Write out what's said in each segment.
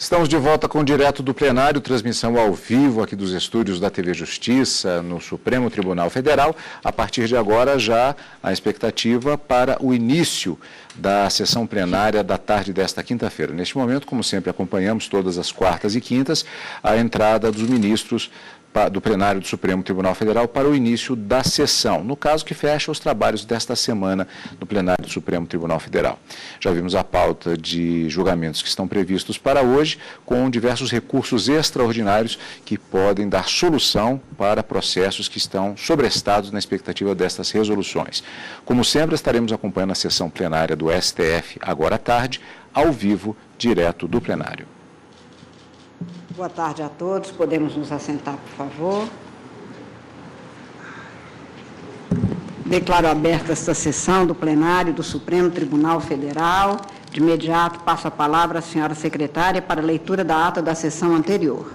Estamos de volta com o Direto do Plenário, transmissão ao vivo aqui dos estúdios da TV Justiça, no Supremo Tribunal Federal. A partir de agora, já a expectativa para o início da sessão plenária da tarde desta quinta-feira. Neste momento, como sempre, acompanhamos todas as quartas e quintas a entrada dos ministros do plenário do Supremo Tribunal Federal para o início da sessão, no caso que fecha os trabalhos desta semana no plenário do Supremo Tribunal Federal. Já vimos a pauta de julgamentos que estão previstos para hoje, com diversos recursos extraordinários que podem dar solução para processos que estão sobrestados na expectativa destas resoluções. Como sempre, estaremos acompanhando a sessão plenária do STF agora à tarde, ao vivo, direto do plenário. Boa tarde a todos. Podemos nos assentar, por favor. Declaro aberta esta sessão do plenário do Supremo Tribunal Federal. De imediato, passo a palavra à senhora secretária para a leitura da ata da sessão anterior.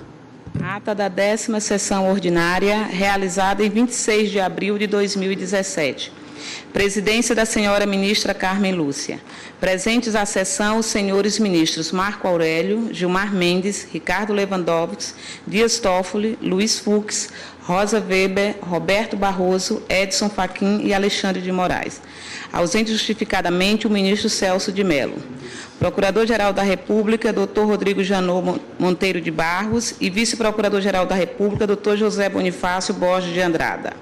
Ata da 10ª sessão ordinária, realizada em 26 de abril de 2017. Presidência da senhora ministra Carmen Lúcia. Presentes à sessão os senhores ministros Marco Aurélio, Gilmar Mendes, Ricardo Lewandowski, Dias Toffoli, Luiz Fux, Rosa Weber, Roberto Barroso, Edson Fachin e Alexandre de Moraes. Ausente justificadamente o ministro Celso de Mello. Procurador-Geral da República, Dr. Rodrigo Janot Monteiro de Barros e Vice-Procurador-Geral da República, Dr. José Bonifácio Borges de Andrada.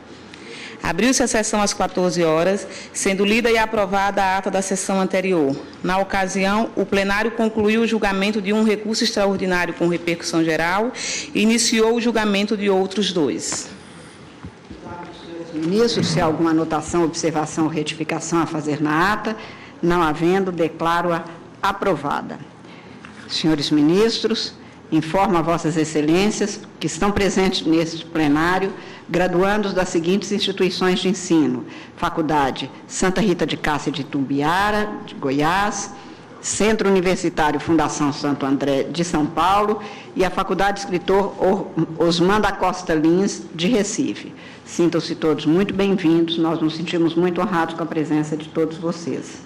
Abriu-se a sessão às 14 horas, sendo lida e aprovada a ata da sessão anterior. Na ocasião, o plenário concluiu o julgamento de um recurso extraordinário com repercussão geral e iniciou o julgamento de outros dois. Ministro, se há alguma anotação, observação ou retificação a fazer na ata, não havendo, declaro-a aprovada. Senhores ministros, informo a vossas excelências que estão presentes neste plenário graduandos das seguintes instituições de ensino: Faculdade Santa Rita de Cássia de Itumbiara, de Goiás, Centro Universitário Fundação Santo André de São Paulo e a Faculdade Escritor Osman da Costa Lins de Recife. Sintam-se todos muito bem-vindos, nós nos sentimos muito honrados com a presença de todos vocês.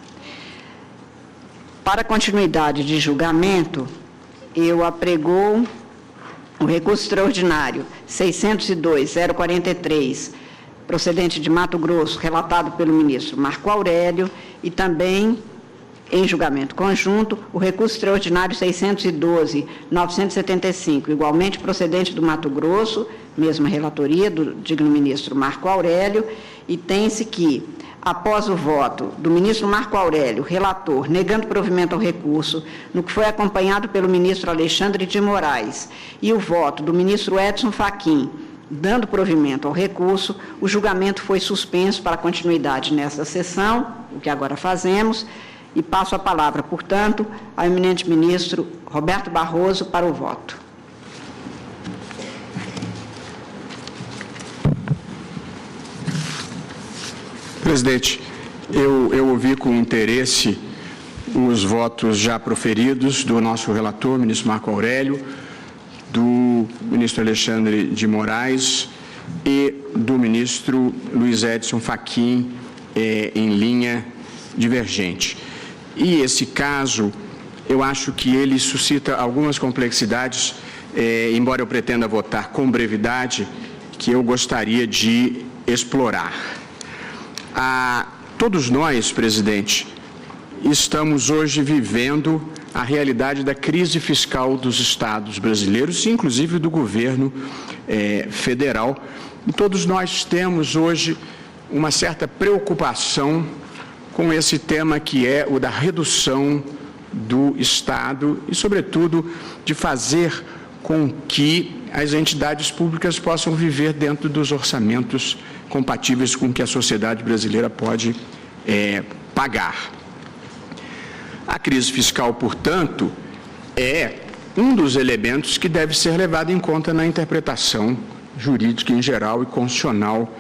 Para a continuidade de julgamento, eu apregoo o recurso extraordinário 602-043, procedente de Mato Grosso, relatado pelo ministro Marco Aurélio, e também, em julgamento conjunto, o recurso extraordinário 612-975, igualmente procedente do Mato Grosso, mesma relatoria do digno ministro Marco Aurélio, e tem-se que, após o voto do ministro Marco Aurélio, relator, negando provimento ao recurso, no que foi acompanhado pelo ministro Alexandre de Moraes, e o voto do ministro Edson Fachin, dando provimento ao recurso, o julgamento foi suspenso para continuidade nesta sessão, o que agora fazemos, e passo a palavra, portanto, ao eminente ministro Roberto Barroso para o voto. Presidente, eu ouvi com interesse os votos já proferidos do nosso relator, ministro Marco Aurélio, do ministro Alexandre de Moraes e do ministro Luiz Edson Fachin, em linha divergente. E esse caso, eu acho que ele suscita algumas complexidades, embora eu pretenda votar com brevidade, que eu gostaria de explorar. Todos nós, presidente, estamos hoje vivendo a realidade da crise fiscal dos estados brasileiros, inclusive do governo federal. E todos nós temos hoje uma certa preocupação com esse tema que é o da redução do Estado e, sobretudo, de fazer com que as entidades públicas possam viver dentro dos orçamentos compatíveis com o que a sociedade brasileira pode pagar. A crise fiscal, portanto, é um dos elementos que deve ser levado em conta na interpretação jurídica em geral e constitucional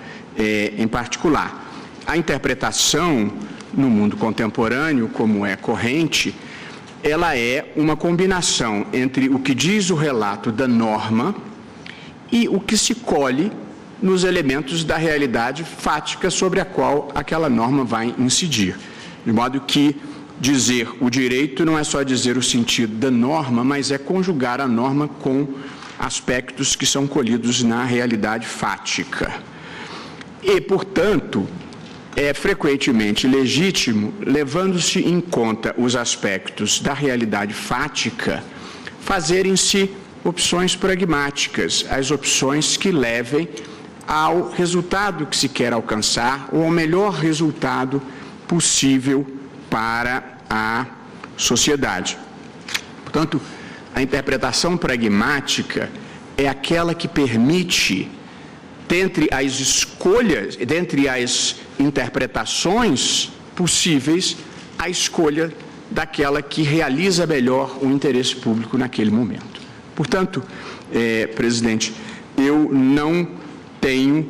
em particular. A interpretação no mundo contemporâneo, como é corrente, ela é uma combinação entre o que diz o relato da norma e o que se colhe nos elementos da realidade fática sobre a qual aquela norma vai incidir. De modo que dizer o direito não é só dizer o sentido da norma, mas é conjugar a norma com aspectos que são colhidos na realidade fática. E, portanto, é frequentemente legítimo, levando-se em conta os aspectos da realidade fática, fazerem-se opções pragmáticas, as opções que levem ao resultado que se quer alcançar ou ao melhor resultado possível para a sociedade. Portanto, a interpretação pragmática é aquela que permite, dentre as escolhas, dentre as interpretações possíveis, a escolha daquela que realiza melhor o interesse público naquele momento. Portanto, presidente, eu não tenho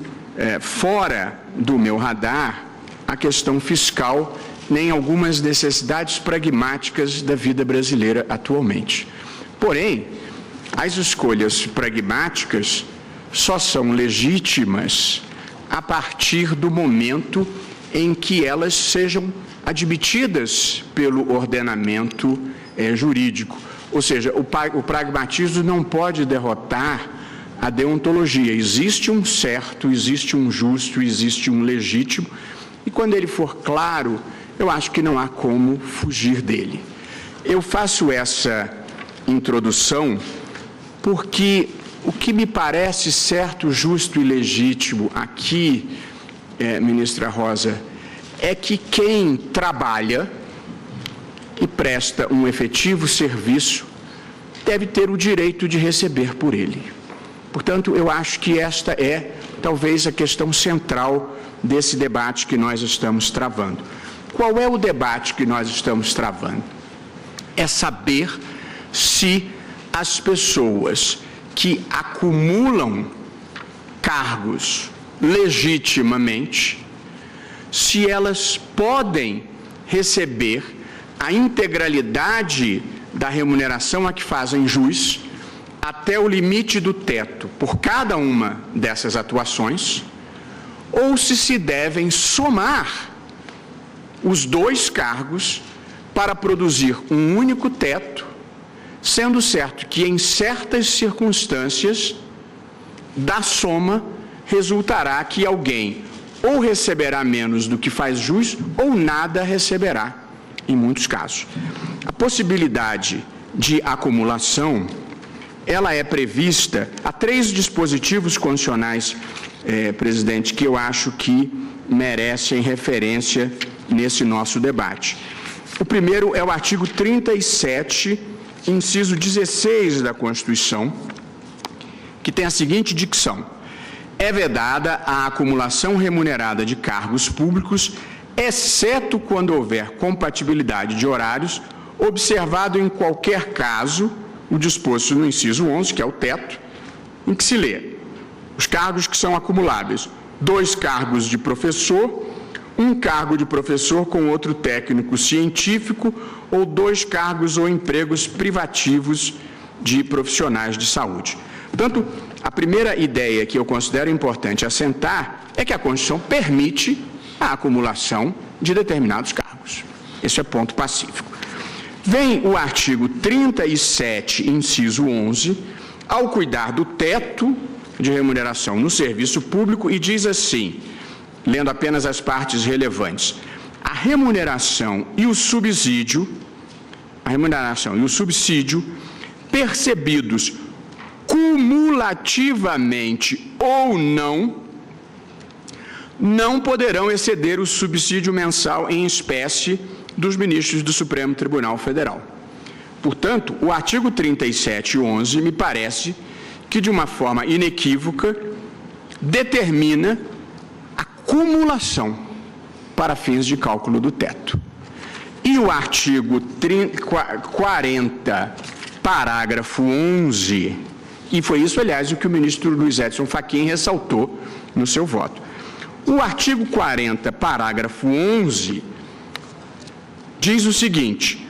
fora do meu radar a questão fiscal, nem algumas necessidades pragmáticas da vida brasileira atualmente. Porém, as escolhas pragmáticas só são legítimas a partir do momento em que elas sejam admitidas pelo ordenamento jurídico. Ou seja, o pragmatismo não pode derrotar a deontologia. Existe um certo, existe um justo, existe um legítimo, e quando ele for claro, eu acho que não há como fugir dele. Eu faço essa introdução porque o que me parece certo, justo e legítimo aqui, ministra Rosa, é que quem trabalha e presta um efetivo serviço deve ter o direito de receber por ele. Portanto, eu acho que esta é talvez a questão central desse debate que nós estamos travando. Qual é o debate que nós estamos travando? É saber se as pessoas que acumulam cargos legitimamente, se elas podem receber a integralidade da remuneração a que fazem jus até o limite do teto por cada uma dessas atuações, ou se devem somar os dois cargos para produzir um único teto, sendo certo que em certas circunstâncias da soma resultará que alguém ou receberá menos do que faz jus ou nada receberá, em muitos casos. A possibilidade de acumulação, ela é prevista, há 3 dispositivos constitucionais, presidente, que eu acho que merecem referência nesse nosso debate. O primeiro é o artigo 37, inciso 16 da Constituição, que tem a seguinte dicção: é vedada a acumulação remunerada de cargos públicos, exceto quando houver compatibilidade de horários, observado em qualquer caso o disposto no inciso 11, que é o teto, em que se lê: os cargos que são acumuláveis, 2 cargos de professor, 1 cargo de professor com outro técnico científico ou 2 cargos ou empregos privativos de profissionais de saúde. Portanto, a primeira ideia que eu considero importante assentar é que a Constituição permite a acumulação de determinados cargos. Esse é ponto pacífico. Vem o artigo 37, inciso 11, ao cuidar do teto de remuneração no serviço público e diz assim, lendo apenas as partes relevantes: a remuneração e o subsídio, percebidos cumulativamente ou não poderão exceder o subsídio mensal em espécie dos ministros do Supremo Tribunal Federal. Portanto, o artigo 37(11) me parece que, de uma forma inequívoca, determina a cumulação para fins de cálculo do teto. E o artigo 40, parágrafo 11, e foi isso, aliás, o que o ministro Luiz Edson Fachin ressaltou no seu voto. O artigo 40, parágrafo 11, diz o seguinte: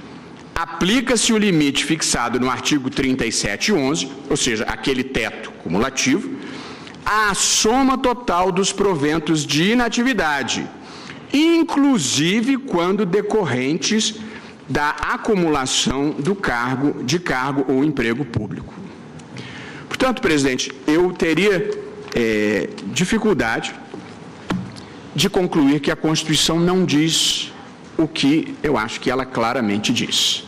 aplica-se o limite fixado no artigo 37(11), ou seja, aquele teto cumulativo, à soma total dos proventos de inatividade, inclusive quando decorrentes da acumulação de cargo ou emprego público. Portanto, presidente, eu teria dificuldade de concluir que a Constituição não diz o que eu acho que ela claramente diz.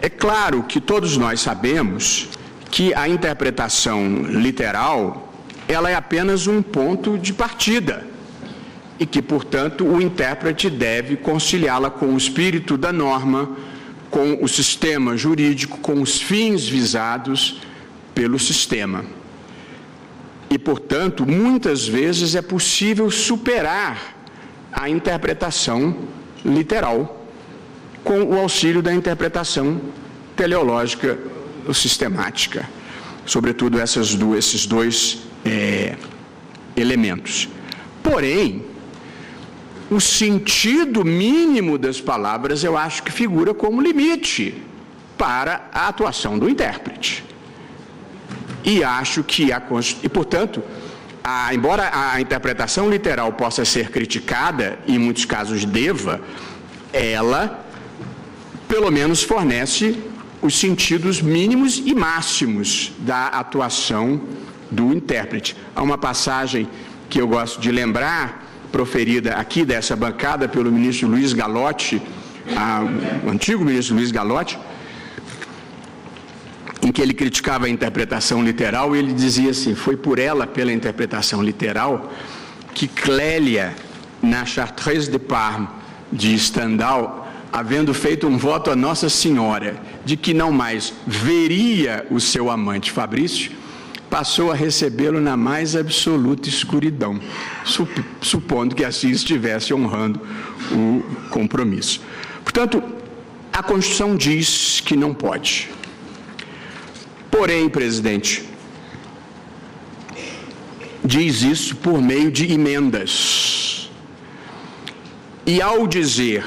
É claro que todos nós sabemos que a interpretação literal, ela é apenas um ponto de partida e que, portanto, o intérprete deve conciliá-la com o espírito da norma, com o sistema jurídico, com os fins visados pelo sistema. E, portanto, muitas vezes é possível superar a interpretação literal com o auxílio da interpretação teleológica ou sistemática, sobretudo esses dois elementos. Porém, o sentido mínimo das palavras eu acho que figura como limite para a atuação do intérprete. E acho que portanto, embora a interpretação literal possa ser criticada, e em muitos casos deva, ela, pelo menos, fornece os sentidos mínimos e máximos da atuação do intérprete. Há uma passagem que eu gosto de lembrar, proferida aqui dessa bancada pelo ministro Luiz Gallotti, o antigo ministro Luiz Gallotti, em que ele criticava a interpretação literal, e ele dizia assim: foi por ela, pela interpretação literal, que Clélia, na Chartreuse de Parme de Stendhal, havendo feito um voto a Nossa Senhora de que não mais veria o seu amante Fabrício, passou a recebê-lo na mais absoluta escuridão, supondo que assim estivesse honrando o compromisso. Portanto, a Constituição diz que não pode. Porém, presidente, diz isso por meio de emendas. E ao dizer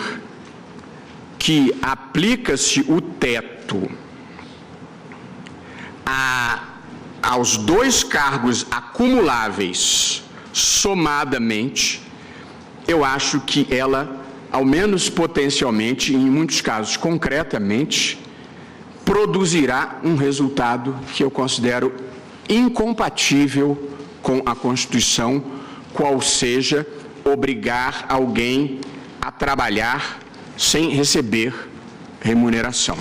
que aplica-se o teto aos 2 cargos acumuláveis somadamente, eu acho que ela, ao menos potencialmente, em muitos casos concretamente, produzirá um resultado que eu considero incompatível com a Constituição, qual seja obrigar alguém a trabalhar sem receber remuneração.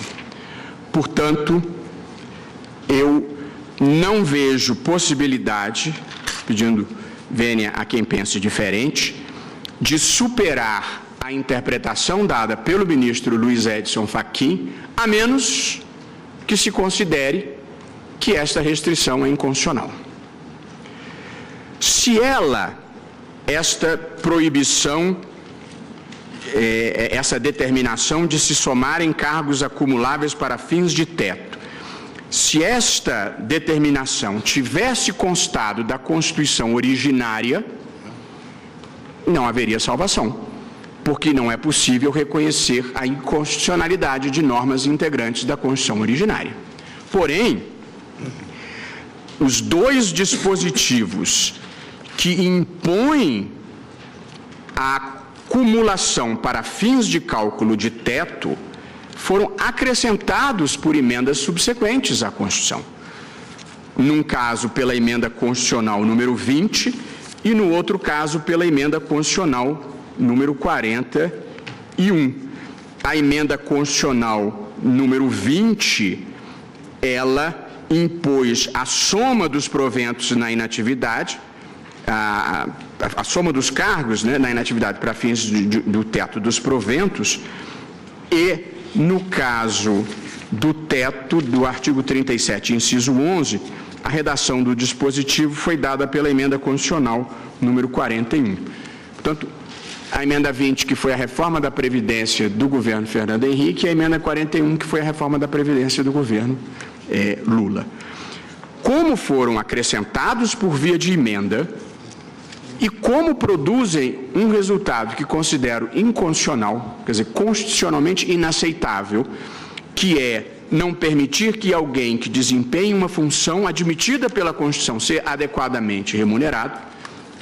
Portanto, eu não vejo possibilidade, pedindo vênia a quem pense diferente, de superar a interpretação dada pelo ministro Luiz Edson Fachin, a menos que se considere que esta restrição é inconstitucional. Se esta proibição, essa determinação de se somarem cargos acumuláveis para fins de teto, se esta determinação tivesse constado da Constituição originária, não haveria salvação, porque não é possível reconhecer a inconstitucionalidade de normas integrantes da Constituição originária. Porém, os 2 dispositivos que impõem a acumulação para fins de cálculo de teto foram acrescentados por emendas subsequentes à Constituição. Num caso, pela emenda constitucional número 20 e no outro caso, pela emenda constitucional número 41. A emenda constitucional número 20, ela impôs a soma dos proventos na inatividade, a soma dos cargos, né, na inatividade para fins do teto dos proventos, e no caso do teto do artigo 37, inciso 11, a redação do dispositivo foi dada pela emenda constitucional número 41. Portanto, a emenda 20, que foi a reforma da Previdência do governo Fernando Henrique, e a emenda 41, que foi a reforma da Previdência do governo Lula. Como foram acrescentados por via de emenda e como produzem um resultado que considero inconstitucional, quer dizer, constitucionalmente inaceitável, que é não permitir que alguém que desempenhe uma função admitida pela Constituição ser adequadamente remunerado,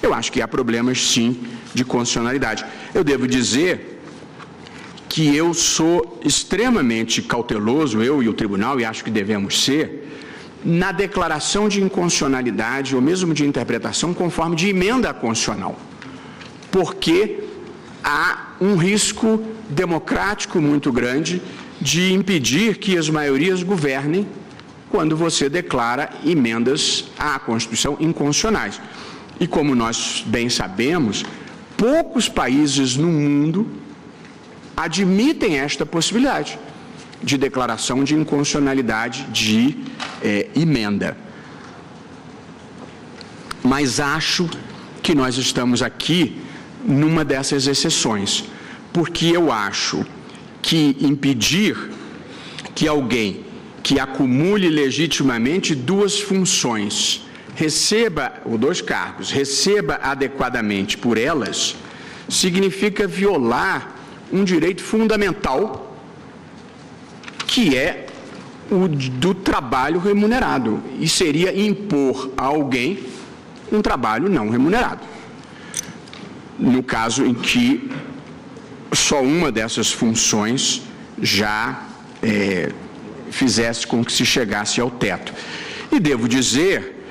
eu acho que há problemas, sim, de constitucionalidade. Eu devo dizer que eu sou extremamente cauteloso, eu e o tribunal, e acho que devemos ser, na declaração de inconstitucionalidade ou mesmo de interpretação conforme de emenda constitucional, porque há um risco democrático muito grande de impedir que as maiorias governem quando você declara emendas à Constituição inconstitucionais. E como nós bem sabemos, poucos países no mundo admitem esta possibilidade de declaração de inconstitucionalidade de emenda. Mas acho que nós estamos aqui numa dessas exceções, porque eu acho que impedir que alguém que acumule legitimamente duas funções, ou dois cargos, receba adequadamente por elas, significa violar um direito fundamental, que é o do trabalho remunerado, e seria impor a alguém um trabalho não remunerado, no caso em que só uma dessas funções já fizesse com que se chegasse ao teto. E devo dizer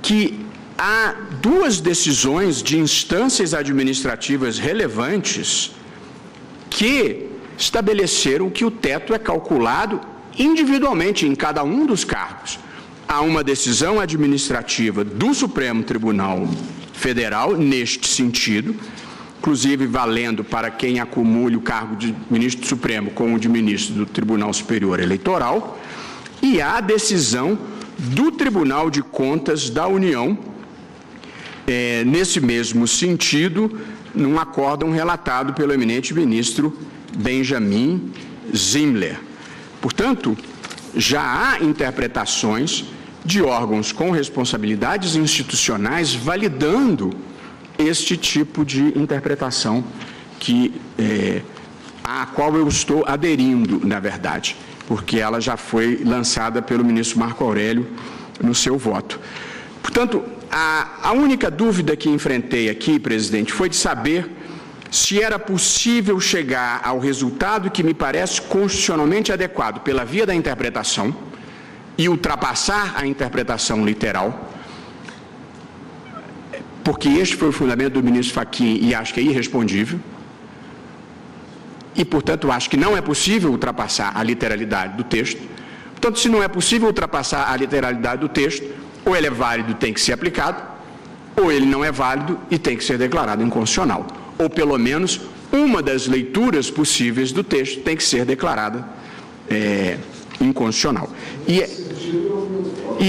que há duas decisões de instâncias administrativas relevantes que estabeleceram que o teto é calculado individualmente em cada um dos cargos. Há uma decisão administrativa do Supremo Tribunal Federal neste sentido, inclusive valendo para quem acumule o cargo de ministro do Supremo com o de ministro do Tribunal Superior Eleitoral, e há a decisão do Tribunal de Contas da União, nesse mesmo sentido, num acórdão relatado pelo eminente ministro Benjamin Zimler. Portanto, já há interpretações de órgãos com responsabilidades institucionais validando este tipo de interpretação à qual eu estou aderindo, na verdade, porque ela já foi lançada pelo ministro Marco Aurélio no seu voto. Portanto, a única dúvida que enfrentei aqui, presidente, foi de saber se era possível chegar ao resultado que me parece constitucionalmente adequado pela via da interpretação e ultrapassar a interpretação literal, porque este foi o fundamento do ministro Fachin e acho que é irrespondível, e, portanto, acho que não é possível ultrapassar a literalidade do texto. Portanto, se não é possível ultrapassar a literalidade do texto, ou ele é válido e tem que ser aplicado, ou ele não é válido e tem que ser declarado inconstitucional. Ou, pelo menos, uma das leituras possíveis do texto tem que ser declarada inconstitucional. E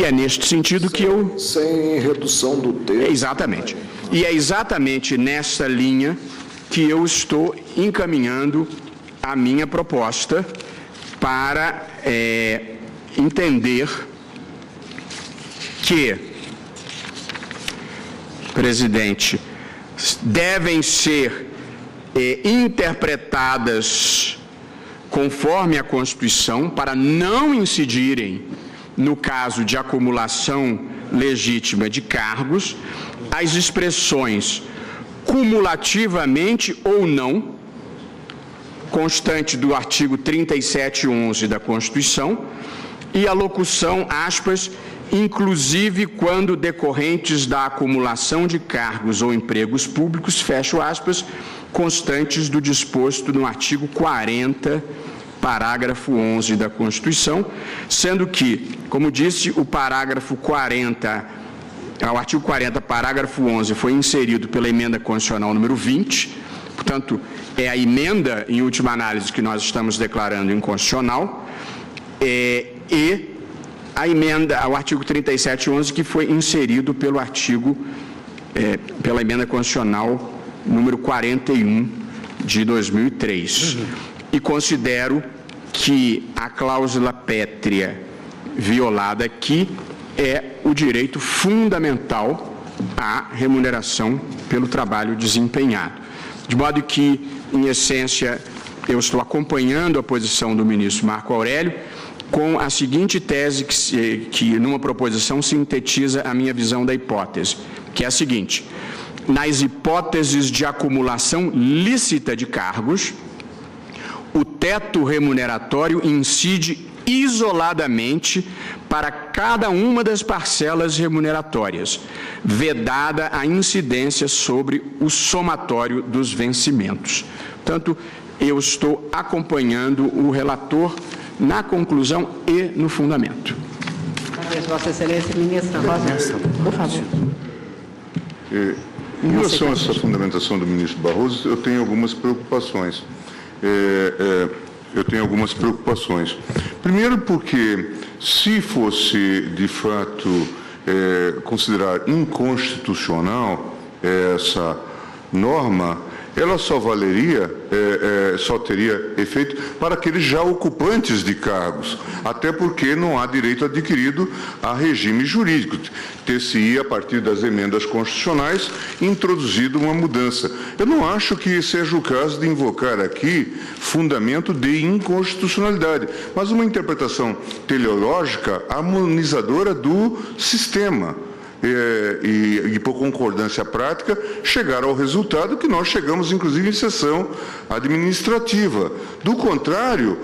é neste sentido que eu... Sem redução do texto. Exatamente. E é exatamente nessa linha que eu estou encaminhando a minha proposta para entender que, presidente, devem ser interpretadas conforme a Constituição para não incidirem no caso de acumulação legítima de cargos, as expressões cumulativamente ou não, constante do artigo 3711 da Constituição, e a locução, aspas, inclusive quando decorrentes da acumulação de cargos ou empregos públicos, fecho aspas, constantes do disposto no artigo 40, parágrafo 11 da Constituição, sendo que, como disse, o artigo 40, parágrafo 11, foi inserido pela emenda constitucional número 20, portanto, é a emenda, em última análise, que nós estamos declarando inconstitucional, e a emenda ao artigo 3711, que foi inserido pela emenda constitucional número 41 de 2003. E considero que a cláusula pétrea violada aqui é o direito fundamental à remuneração pelo trabalho desempenhado. De modo que, em essência, eu estou acompanhando a posição do ministro Marco Aurélio com a seguinte tese que numa proposição, sintetiza a minha visão da hipótese, que é a seguinte: nas hipóteses de acumulação lícita de cargos, o teto remuneratório incide isoladamente para cada uma das parcelas remuneratórias, vedada a incidência sobre o somatório dos vencimentos. Portanto, eu estou acompanhando o relator na conclusão e no fundamento. Vossa Excelência, ministra Rosa, por favor. Em relação a essa fundamentação do ministro Barroso, eu tenho algumas preocupações. Primeiro porque, se fosse, de fato, considerar inconstitucional essa norma, ela só valeria, só teria efeito para aqueles já ocupantes de cargos, até porque não há direito adquirido a regime jurídico. Ter-se-ia, a partir das emendas constitucionais, introduzido uma mudança. Eu não acho que seja o caso de invocar aqui fundamento de inconstitucionalidade, mas uma interpretação teleológica harmonizadora do sistema. E por concordância prática, chegar ao resultado que nós chegamos, inclusive, em sessão administrativa. Do contrário,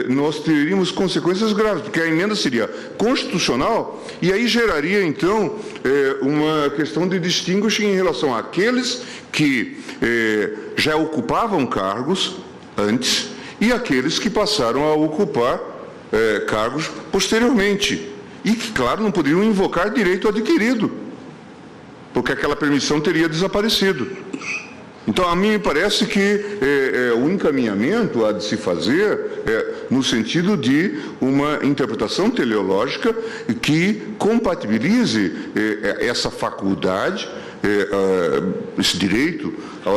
nós teríamos consequências graves, porque a emenda seria constitucional e aí geraria, então, uma questão de distinguish em relação àqueles que já ocupavam cargos antes e aqueles que passaram a ocupar cargos posteriormente. E que, claro, não poderiam invocar direito adquirido, porque aquela permissão teria desaparecido. Então, a mim me parece que o encaminhamento há de se fazer no sentido de uma interpretação teleológica que compatibilize essa faculdade, esse direito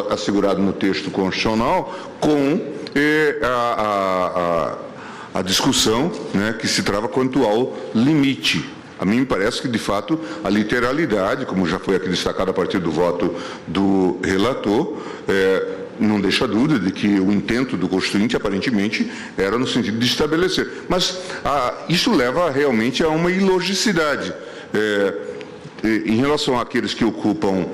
assegurado no texto constitucional, com a discussão, né, que se trava quanto ao limite. A mim me parece que, de fato, a literalidade, como já foi aqui destacado a partir do voto do relator, não deixa dúvida de que o intento do Constituinte, aparentemente, era no sentido de estabelecer. Mas isso leva realmente a uma ilogicidade. Em relação àqueles que ocupam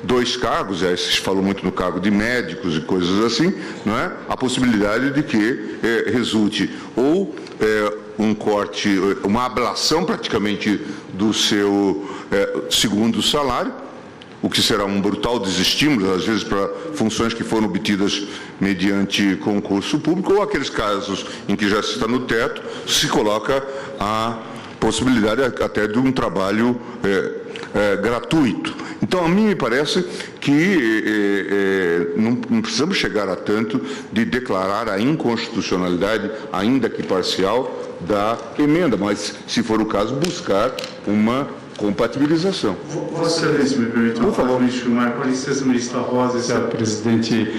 dois cargos, se falou muito no cargo de médicos e coisas assim, não é? A possibilidade de que resulte ou um corte, uma ablação praticamente do seu segundo salário, o que será um brutal desestímulo, às vezes, para funções que foram obtidas mediante concurso público, ou aqueles casos em que já se está no teto, se coloca a possibilidade até de um trabalho gratuito. Então, a mim me parece que não precisamos chegar a tanto de declarar a inconstitucionalidade, ainda que parcial, da emenda, mas, se for o caso, buscar uma compatibilização. Vossa Excelência, me permite, por favor, com licença, ministro Rosa. Senhor presidente,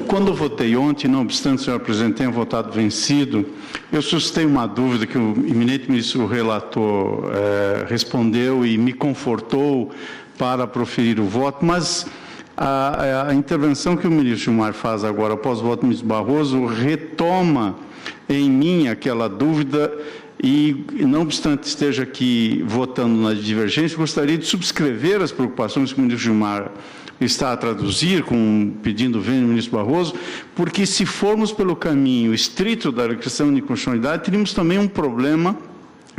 quando eu votei ontem, não obstante o senhor presidente tenha votado vencido, eu suscitei uma dúvida que o eminente ministro relator respondeu e me confortou para proferir o voto, mas a intervenção que o ministro Gilmar faz agora, após o voto do ministro Barroso, retoma em mim aquela dúvida. E, não obstante esteja aqui votando na divergência, gostaria de subscrever as preocupações que o ministro Gilmar está a traduzir, pedindo vênia do ministro Barroso, porque, se formos pelo caminho estrito da questão de inconstitucionalidade, teríamos também um problema,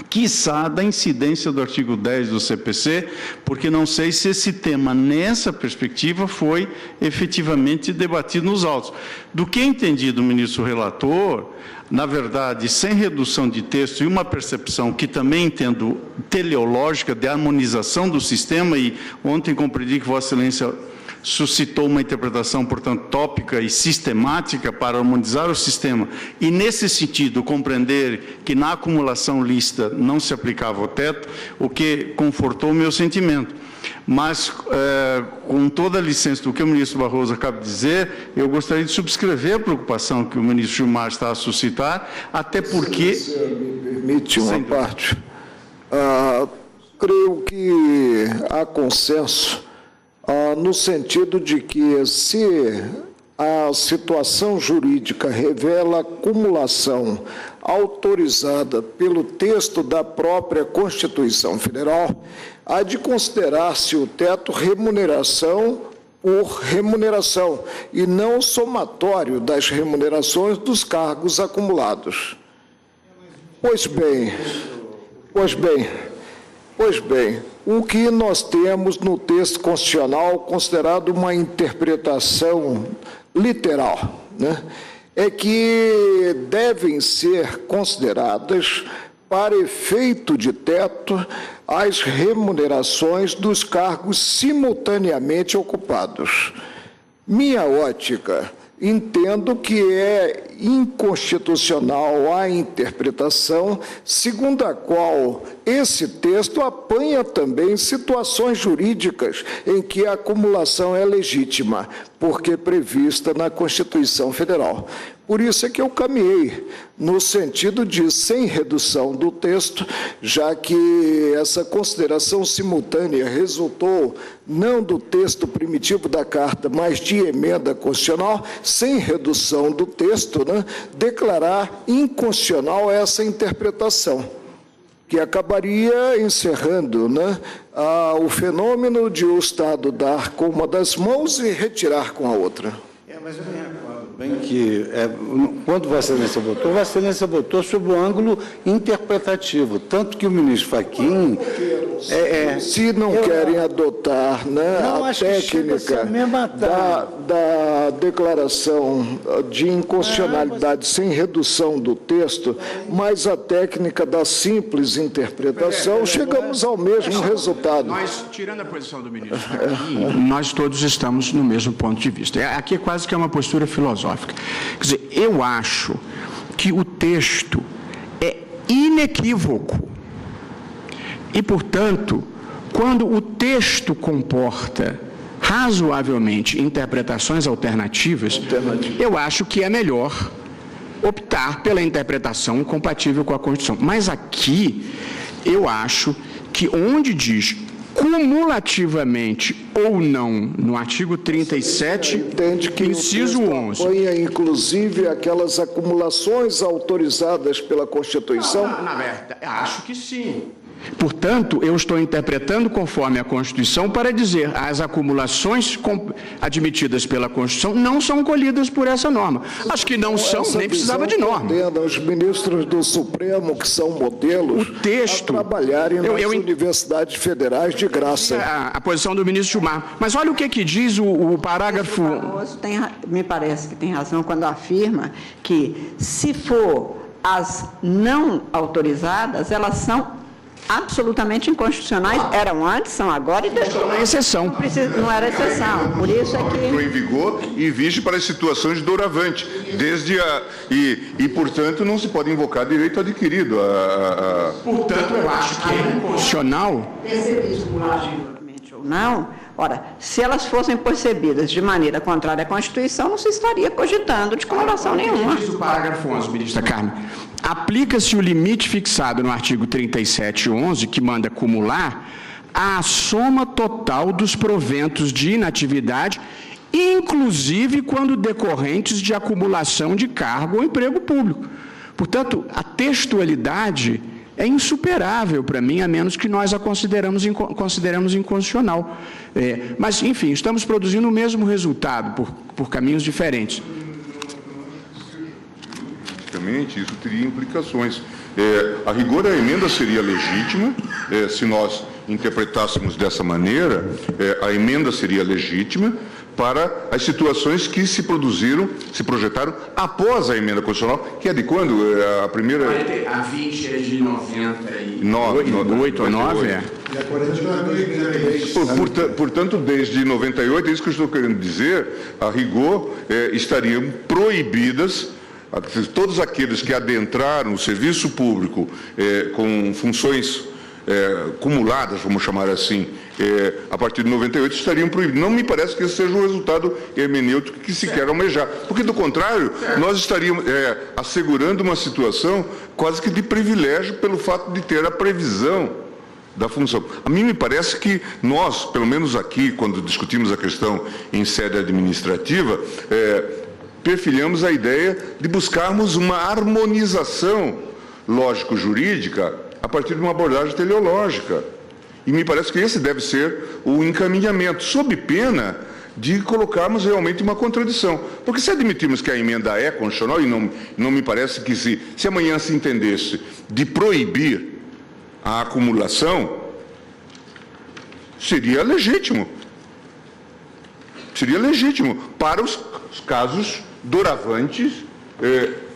quiçá, da incidência do artigo 10 do CPC, porque não sei se esse tema, nessa perspectiva, foi efetivamente debatido nos autos. Do que entendi do ministro relator, na verdade, sem redução de texto e uma percepção que também entendo teleológica de harmonização do sistema, e ontem compreendi que Vossa Excelência suscitou uma interpretação, portanto, tópica e sistemática para harmonizar o sistema, e, nesse sentido, compreender que na acumulação lícita não se aplicava o teto, o que confortou o meu sentimento. Mas, com toda a licença do que o ministro Barroso acaba de dizer, eu gostaria de subscrever a preocupação que o ministro Gilmar está a suscitar, até porque... Se me permite uma parte. Creio que há consenso no sentido de que, se a situação jurídica revela acumulação autorizada pelo texto da própria Constituição Federal, há de considerar-se o teto remuneração por remuneração e não somatório das remunerações dos cargos acumulados. Pois bem, o que nós temos no texto constitucional, considerado uma interpretação literal, né, é que devem ser consideradas, para efeito de teto, as remunerações dos cargos simultaneamente ocupados. Minha ótica, entendo que é inconstitucional a interpretação segundo a qual esse texto apanha também situações jurídicas em que a acumulação é legítima, porque é prevista na Constituição Federal. Por isso é que eu caminhei no sentido de sem redução do texto, já que essa consideração simultânea resultou não do texto primitivo da Carta, mas de emenda constitucional, sem redução do texto, né, declarar inconstitucional essa interpretação, que acabaria encerrando, né, o fenômeno de o Estado dar com uma das mãos e retirar com a outra. Mas eu me recordo bem que, quando Vossa Excelência votou sob o ângulo interpretativo, tanto que o ministro Fachin... Se não querem adotar, né, a técnica da declaração de inconstitucionalidade sem redução do texto, mas a técnica da simples interpretação, chegamos ao mesmo resultado. Nós, tirando a posição do ministro Fachin, nós todos estamos no mesmo ponto de vista. Aqui é quase que é uma postura filosófica. Quer dizer, eu acho que o texto é inequívoco. E, portanto, quando o texto comporta razoavelmente interpretações alternativas, eu acho que é melhor optar pela interpretação compatível com a Constituição. Mas aqui, eu acho que onde diz cumulativamente ou não, no artigo 37, entende que inciso 11. Apanha, inclusive, aquelas acumulações autorizadas pela Constituição? Na verdade, acho que sim. Portanto, eu estou interpretando conforme a Constituição para dizer as acumulações admitidas pela Constituição não são colhidas por essa norma. Acho que não são, nem precisava de norma. Os ministros do Supremo, que são modelos, o texto, a trabalharem nas universidades federais de graça. A posição do ministro Gilmar. Mas olha o que diz o parágrafo... Me parece que tem razão quando afirma que, se for as não autorizadas, elas são absolutamente inconstitucionais, eram antes, são agora e não é exceção. Não era exceção, por isso é que... Entrou em vigor e vige para as situações de doravante, portanto, não se pode invocar direito adquirido. Portanto, eu acho que é inconstitucional... Percebido cumulativamente ou não, ora, se elas fossem percebidas de maneira contrária à Constituição, não se estaria cogitando de cumulação nenhuma. Diz o parágrafo 11, ministra Carmen. Aplica-se o limite fixado no artigo 37.11, que manda acumular, à soma total dos proventos de inatividade, inclusive quando decorrentes de acumulação de cargo ou emprego público. Portanto, a textualidade é insuperável para mim, a menos que nós a consideremos inconstitucional. Mas, enfim, estamos produzindo o mesmo resultado por caminhos diferentes. Isso teria implicações. A rigor, a emenda seria legítima, se nós interpretássemos dessa maneira, a emenda seria legítima para as situações que se projetaram após a emenda constitucional, que é de quando? A primeira... A 20 é de 98 ou 9, Portanto, desde 98, é isso que eu estou querendo dizer, a rigor, estariam proibidas todos aqueles que adentraram o serviço público com funções cumuladas, vamos chamar assim, a partir de 98, estariam proibidos. Não me parece que esse seja o resultado hermenêutico que se quer almejar, porque, do contrário, nós estaríamos assegurando uma situação quase que de privilégio pelo fato de ter a previsão da função. A mim me parece que nós, pelo menos aqui, quando discutimos a questão em sede administrativa, perfilhamos a ideia de buscarmos uma harmonização lógico-jurídica a partir de uma abordagem teleológica. E me parece que esse deve ser o encaminhamento, sob pena de colocarmos realmente uma contradição. Porque se admitirmos que a emenda é constitucional, e não me parece que se amanhã se entendesse de proibir a acumulação, seria legítimo. Seria legítimo para os casos doravantes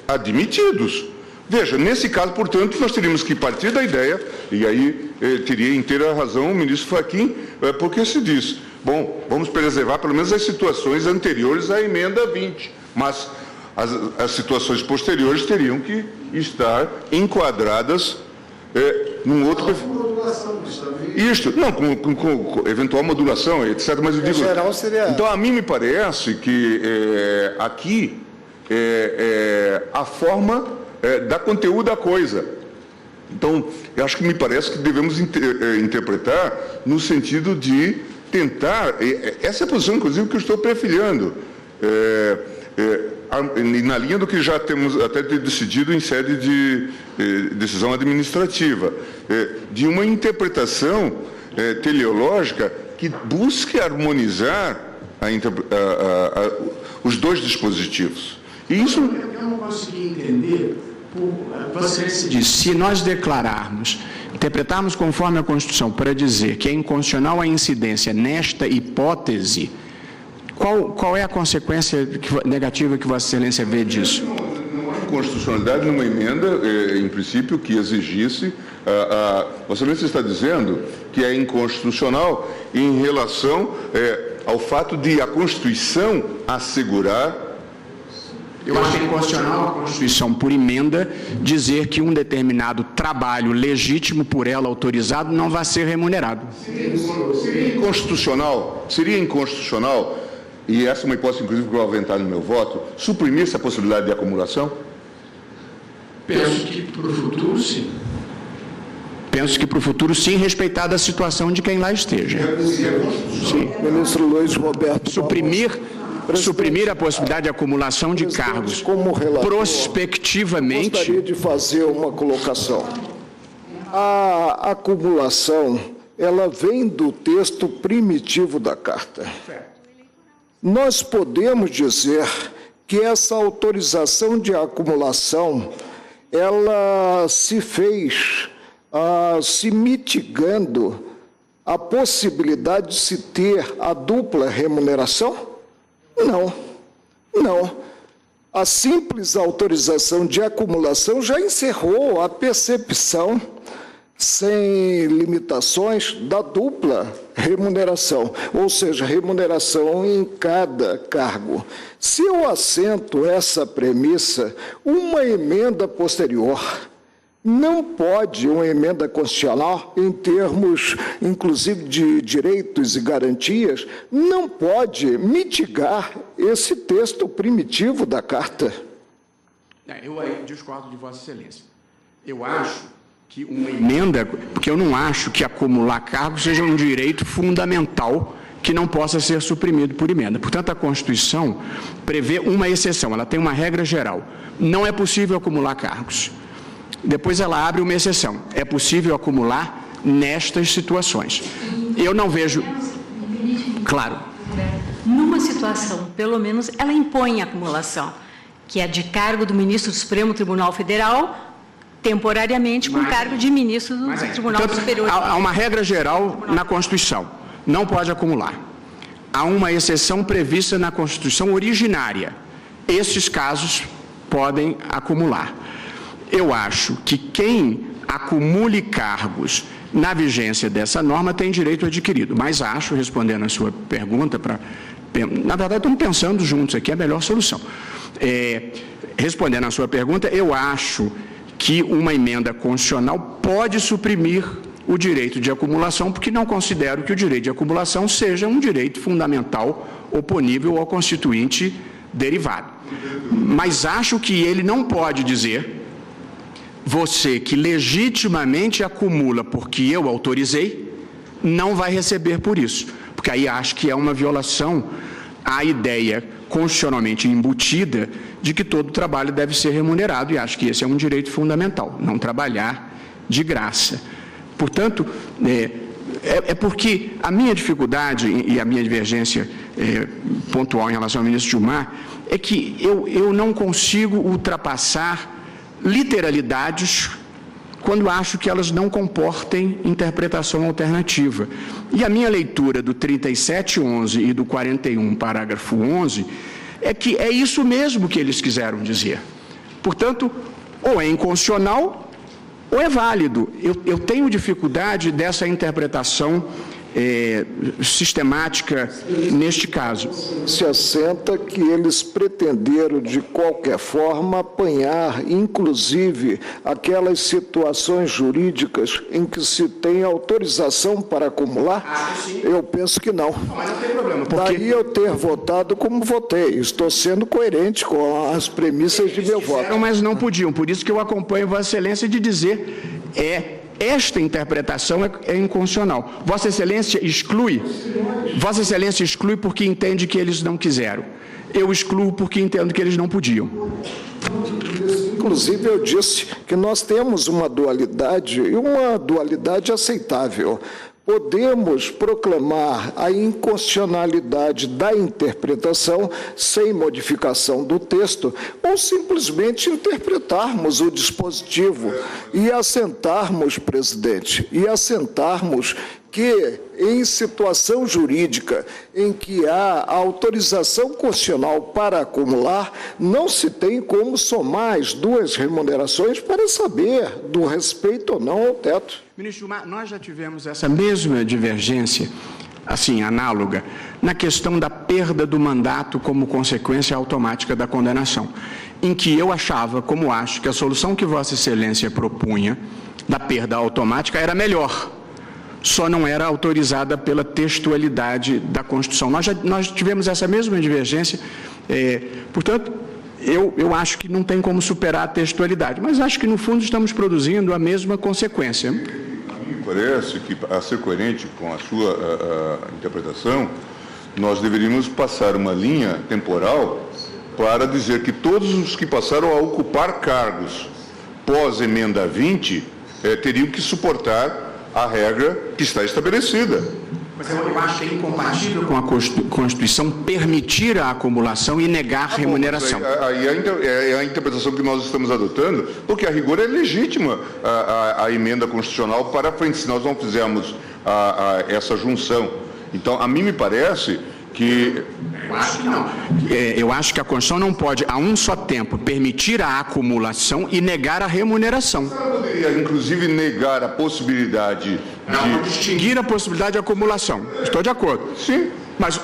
admitidos. Veja, nesse caso, portanto, nós teríamos que partir da ideia, e aí teria inteira razão o ministro Fachin, porque se diz, bom, vamos preservar pelo menos as situações anteriores à emenda 20, mas as situações posteriores teriam que estar enquadradas num outro... Isto, não, com eventual modulação, etc., mas eu digo... Geral seria... Então, a mim me parece que aqui a forma... dá conteúdo à coisa. Então, eu acho que me parece que devemos interpretar no sentido de tentar... essa é a posição, inclusive, que eu estou prefilhando, na linha do que já temos até decidido em sede de decisão administrativa, de uma interpretação teleológica que busque harmonizar os dois dispositivos. E isso... Eu não consegui entender... Você diz, se nós declararmos, interpretarmos conforme a Constituição para dizer que é inconstitucional a incidência nesta hipótese, qual é a consequência negativa que Vossa Excelência vê disso? Não há inconstitucionalidade numa emenda, em princípio, que exigisse... Vossa Excelência está dizendo que é inconstitucional em relação ao fato de a Constituição assegurar... Eu acho que é inconstitucional a Constituição, por emenda, dizer que um determinado trabalho legítimo por ela autorizado não vai ser remunerado. Seria inconstitucional, e essa é uma hipótese, inclusive, que eu vou aventar no meu voto, suprimir-se a possibilidade de acumulação? Penso que para o futuro, sim. Penso que para o futuro, sim, respeitada a situação de quem lá esteja. Sim. Ministro Luiz Roberto. Suprimir a possibilidade de acumulação de cargos prospectivamente. Gostaria de fazer uma colocação. A acumulação, ela vem do texto primitivo da Carta. Nós podemos dizer que essa autorização de acumulação, ela se fez se mitigando a possibilidade de se ter a dupla remuneração? Não. A simples autorização de acumulação já encerrou a percepção sem limitações da dupla remuneração, ou seja, remuneração em cada cargo. Se eu assento essa premissa, uma emenda posterior não pode, uma emenda constitucional, em termos, inclusive, de direitos e garantias, não pode mitigar esse texto primitivo da Carta. Eu discordo de Vossa Excelência. Eu acho que uma emenda, porque eu não acho que acumular cargos seja um direito fundamental que não possa ser suprimido por emenda. Portanto, a Constituição prevê uma exceção, ela tem uma regra geral. Não é possível acumular cargos. Depois ela abre uma exceção. É possível acumular nestas situações. Eu não vejo... Claro. Numa situação, pelo menos, ela impõe a acumulação, que é de cargo do ministro do Supremo Tribunal Federal, temporariamente com cargo de ministro do Tribunal Superior. Há uma regra geral na Constituição. Não pode acumular. Há uma exceção prevista na Constituição originária. Esses casos podem acumular. Eu acho que quem acumule cargos na vigência dessa norma tem direito adquirido, mas acho, respondendo a sua pergunta, na verdade estamos pensando juntos aqui a melhor solução. Respondendo à sua pergunta, eu acho que uma emenda constitucional pode suprimir o direito de acumulação, porque não considero que o direito de acumulação seja um direito fundamental oponível ao constituinte derivado. Mas acho que ele não pode dizer: você que legitimamente acumula porque eu autorizei, não vai receber por isso. Porque aí acho que é uma violação à ideia constitucionalmente embutida de que todo trabalho deve ser remunerado, e acho que esse é um direito fundamental, não trabalhar de graça. Portanto, É porque a minha dificuldade e a minha divergência pontual em relação ao ministro Gilmar é que eu não consigo ultrapassar literalidades quando acho que elas não comportem interpretação alternativa. E a minha leitura do 3711 e do 41, parágrafo 11, é que é isso mesmo que eles quiseram dizer. Portanto, ou é inconstitucional ou é válido. Eu tenho dificuldade dessa interpretação sistemática neste caso. Se assenta que eles pretenderam, de qualquer forma, apanhar, inclusive, aquelas situações jurídicas em que se tem autorização para acumular? Eu penso que não. Mas não tem problema, porque... Daí eu ter votado como votei. Estou sendo coerente com as premissas de meu voto. Mas não podiam. Por isso que eu acompanho Vossa Excelência de dizer esta interpretação é inconstitucional. Vossa Excelência exclui porque entende que eles não quiseram. Eu excluo porque entendo que eles não podiam. Inclusive, eu disse que nós temos uma dualidade, e uma dualidade aceitável. Podemos proclamar a inconstitucionalidade da interpretação sem modificação do texto, ou simplesmente interpretarmos o dispositivo e assentarmos, presidente, que em situação jurídica em que há autorização constitucional para acumular, não se tem como somar as duas remunerações para saber do respeito ou não ao teto. Ministro Gilmar, nós já tivemos essa mesma divergência, assim, análoga, na questão da perda do mandato como consequência automática da condenação, em que eu achava, como acho, que a solução que Vossa Excelência propunha, da perda automática, era melhor. Só não era autorizada pela textualidade da Constituição. Nós tivemos essa mesma divergência, portanto, eu acho que não tem como superar a textualidade, mas acho que, no fundo, estamos produzindo a mesma consequência. A mim parece que, a ser coerente com a sua interpretação, nós deveríamos passar uma linha temporal para dizer que todos os que passaram a ocupar cargos pós-emenda 20 teriam que suportar a regra que está estabelecida. Mas eu acho que é incompatível com a Constituição permitir a acumulação e negar a remuneração. Aí é a interpretação que nós estamos adotando, porque a rigor é legítima a emenda constitucional para frente, se nós não fizermos essa junção. Então, a mim me parece que... Eu acho que não. Eu acho que a Constituição não pode, a um só tempo, permitir a acumulação e negar a remuneração. Você poderia, inclusive, negar a possibilidade Não distinguir a possibilidade de acumulação. Estou de acordo. Sim. Mas,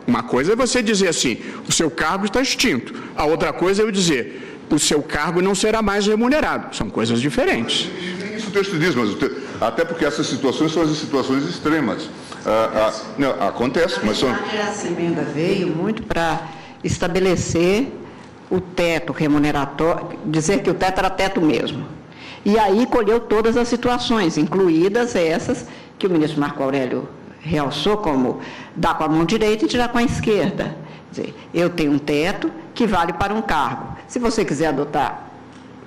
uma coisa é você dizer assim, o seu cargo está extinto. A outra coisa é eu dizer, o seu cargo não será mais remunerado. São coisas diferentes. Isso o texto diz, mas até porque essas situações são as situações extremas. Não, acontece, mas são... Essa emenda veio muito para estabelecer o teto remuneratório, dizer que o teto era teto mesmo. E aí colheu todas as situações, incluídas essas que o ministro Marco Aurélio realçou, como dar com a mão direita e tirar com a esquerda. Quer dizer, eu tenho um teto que vale para um cargo. Se você quiser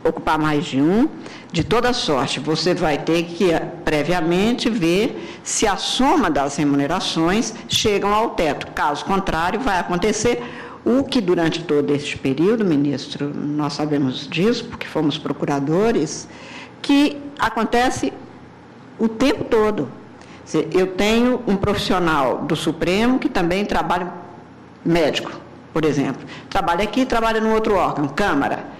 ocupar mais de um, de toda sorte, você vai ter que previamente ver se a soma das remunerações chegam ao teto. Caso contrário, vai acontecer o que durante todo este período, ministro, nós sabemos disso, porque fomos procuradores, que acontece o tempo todo. Eu tenho um profissional do Supremo que também trabalha, médico, por exemplo, trabalha aqui, trabalha no outro órgão, Câmara.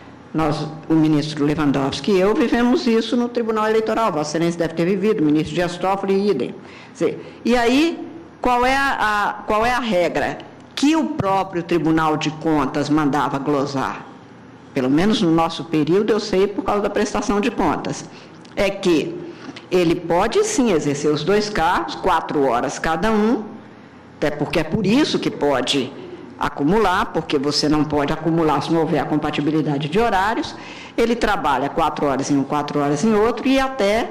O ministro Lewandowski e eu vivemos isso no Tribunal Eleitoral, Vossa Excelência deve ter vivido, o ministro Dias Toffoli, idem. E aí, qual é a regra que o próprio Tribunal de Contas mandava glosar? Pelo menos no nosso período, eu sei por causa da prestação de contas, é que ele pode sim exercer os dois cargos, 4 horas cada um, até porque é por isso que pode acumular, porque você não pode acumular se não houver a compatibilidade de horários. Ele trabalha 4 horas em um, 4 horas em outro, e até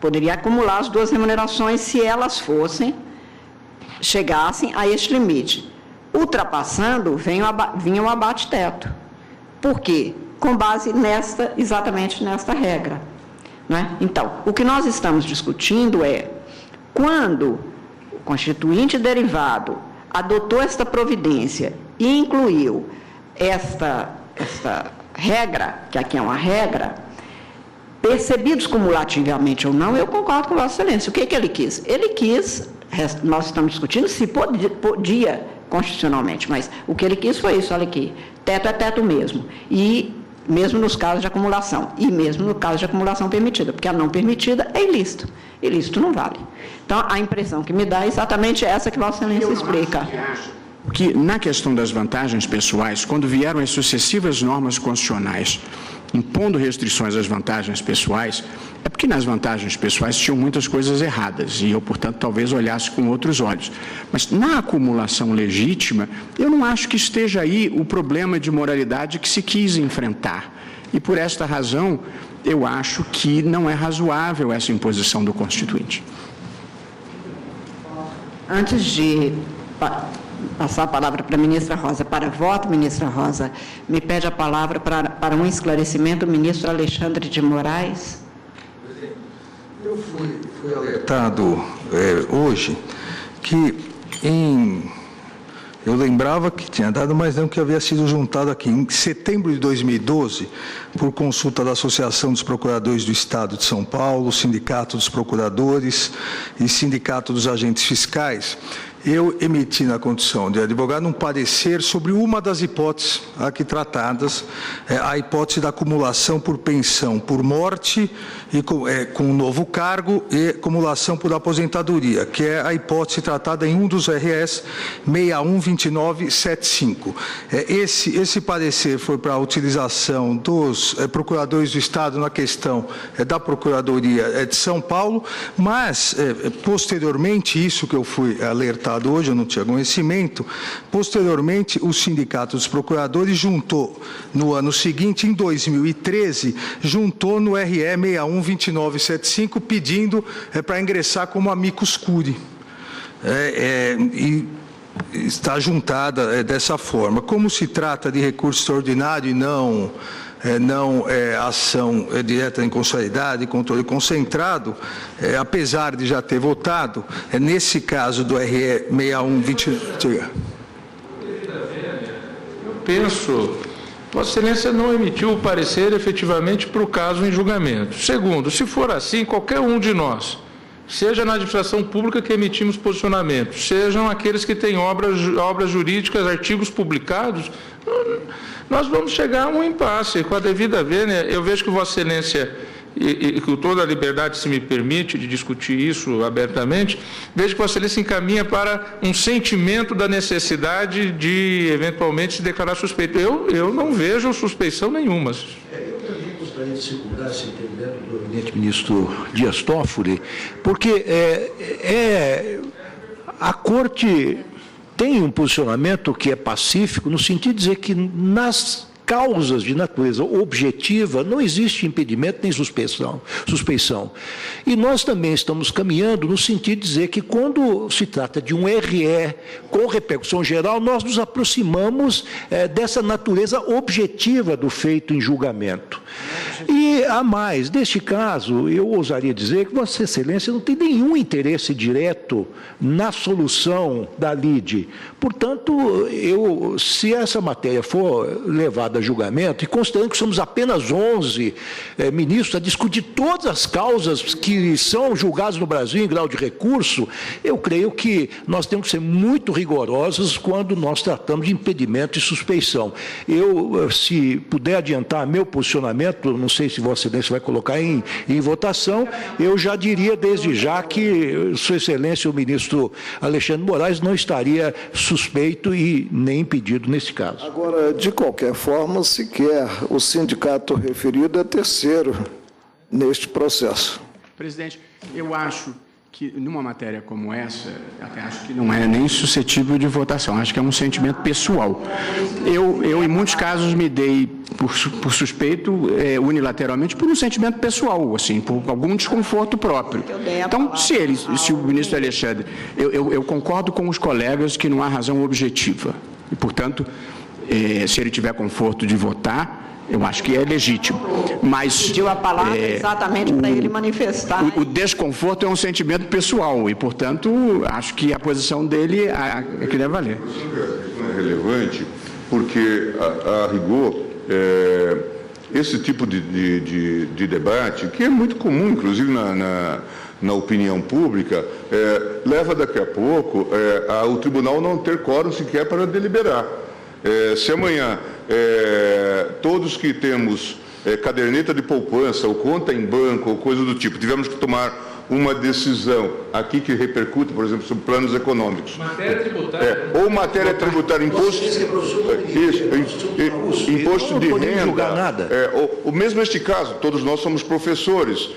poderia acumular as duas remunerações se elas chegassem a este limite. Ultrapassando, vinha o abate-teto. Por quê? Com base exatamente nesta regra. Não é? Então, o que nós estamos discutindo é Quando o constituinte derivado adotou esta providência e incluiu esta regra, que aqui é uma regra, percebidos cumulativamente ou não, eu concordo com Vossa Excelência. O que ele quis? Ele quis, nós estamos discutindo se podia constitucionalmente, mas o que ele quis foi isso, olha aqui, teto é teto mesmo, e mesmo nos casos de acumulação, e mesmo no caso de acumulação permitida, porque a não permitida é ilícito, ilícito não vale. Então, a impressão que me dá é exatamente essa que Vossa Excelência explica. Que na questão das vantagens pessoais, quando vieram as sucessivas normas constitucionais impondo restrições às vantagens pessoais, é porque nas vantagens pessoais tinham muitas coisas erradas e eu, portanto, talvez olhasse com outros olhos. Mas na acumulação legítima, eu não acho que esteja aí o problema de moralidade que se quis enfrentar. E por esta razão, eu acho que não é razoável essa imposição do Constituinte. Antes de passar a palavra para a ministra Rosa para voto, ministra Rosa, me pede a palavra para um esclarecimento o ministro Alexandre de Moraes. Eu fui alertado hoje que eu lembrava que tinha dado, mas não que havia sido juntado aqui. Em setembro de 2012, por consulta da Associação dos Procuradores do Estado de São Paulo, Sindicato dos Procuradores e Sindicato dos Agentes Fiscais, eu emiti na condição de advogado um parecer sobre uma das hipóteses aqui tratadas, a hipótese da acumulação por pensão por morte e com um novo cargo e acumulação por aposentadoria, que é a hipótese tratada em um dos RS 612975. Esse parecer foi para a utilização dos procuradores do Estado na questão da Procuradoria de São Paulo, mas, posteriormente, isso que eu fui alertado hoje, eu não tinha conhecimento, posteriormente o Sindicato dos Procuradores juntou, no ano seguinte, em 2013, juntou no RE 612975, pedindo para ingressar como amicus curiae. E está juntada dessa forma. Como se trata de recurso extraordinário e não ação direta em constitucionalidade e controle concentrado, apesar de já ter votado, nesse caso do RE 6120... Eu penso, Vossa Excelência não emitiu o parecer efetivamente para o caso em julgamento. Segundo, se for assim, qualquer um de nós, seja na administração pública que emitimos posicionamento, sejam aqueles que têm obras jurídicas, artigos publicados, nós vamos chegar a um impasse. Com a devida vênia, eu vejo que Vossa Excelência, e com toda a liberdade, se me permite, de discutir isso abertamente, vejo que Vossa Excelência encaminha para um sentimento da necessidade de, eventualmente, se declarar suspeito. Eu não vejo suspeição nenhuma. Eu também gostaria de segurar esse entendimento do eminente ministro Dias Toffoli, porque a Corte tem um posicionamento que é pacífico, no sentido de dizer que nas causas de natureza objetiva não existe impedimento nem suspeição. E nós também estamos caminhando no sentido de dizer que quando se trata de um RE com repercussão geral, nós nos aproximamos dessa natureza objetiva do feito em julgamento. E, a mais, neste caso, eu ousaria dizer que Vossa Excelência não tem nenhum interesse direto na solução da lide. Portanto, se essa matéria for levada a julgamento, e considerando que somos apenas 11 ministros a discutir todas as causas que são julgadas no Brasil em grau de recurso, eu creio que nós temos que ser muito rigorosos quando nós tratamos de impedimento e suspeição. Se puder adiantar meu posicionamento, não sei se Vossa Excelência vai colocar em votação, eu já diria desde já que Sua Excelência, o ministro Alexandre de Moraes, não estaria suspeito e nem impedido nesse caso. Agora, de qualquer forma, sequer o sindicato referido é terceiro neste processo. Presidente, eu acho que numa matéria como essa, até acho que não é nem suscetível de votação, acho que é um sentimento pessoal. Eu em muitos casos, me dei por suspeito unilateralmente por um sentimento pessoal, assim, por algum desconforto próprio. Então, se o ministro Alexandre, eu concordo com os colegas que não há razão objetiva, e, portanto, se ele tiver conforto de votar, Eu acho que é legítimo. Mas pediu a palavra exatamente para ele manifestar. O desconforto é um sentimento pessoal e, portanto, acho que a posição dele é que deve valer. É relevante porque, a rigor, esse tipo de debate, que é muito comum, inclusive na opinião pública, leva daqui a pouco ao tribunal não ter quórum sequer para deliberar. Se amanhã todos que temos caderneta de poupança ou conta em banco ou coisa do tipo, tivemos que tomar uma decisão aqui que repercute, por exemplo, sobre planos econômicos. Matéria tributária. Ou matéria tributária, imposto de renda. Ou mesmo neste caso, todos nós somos professores,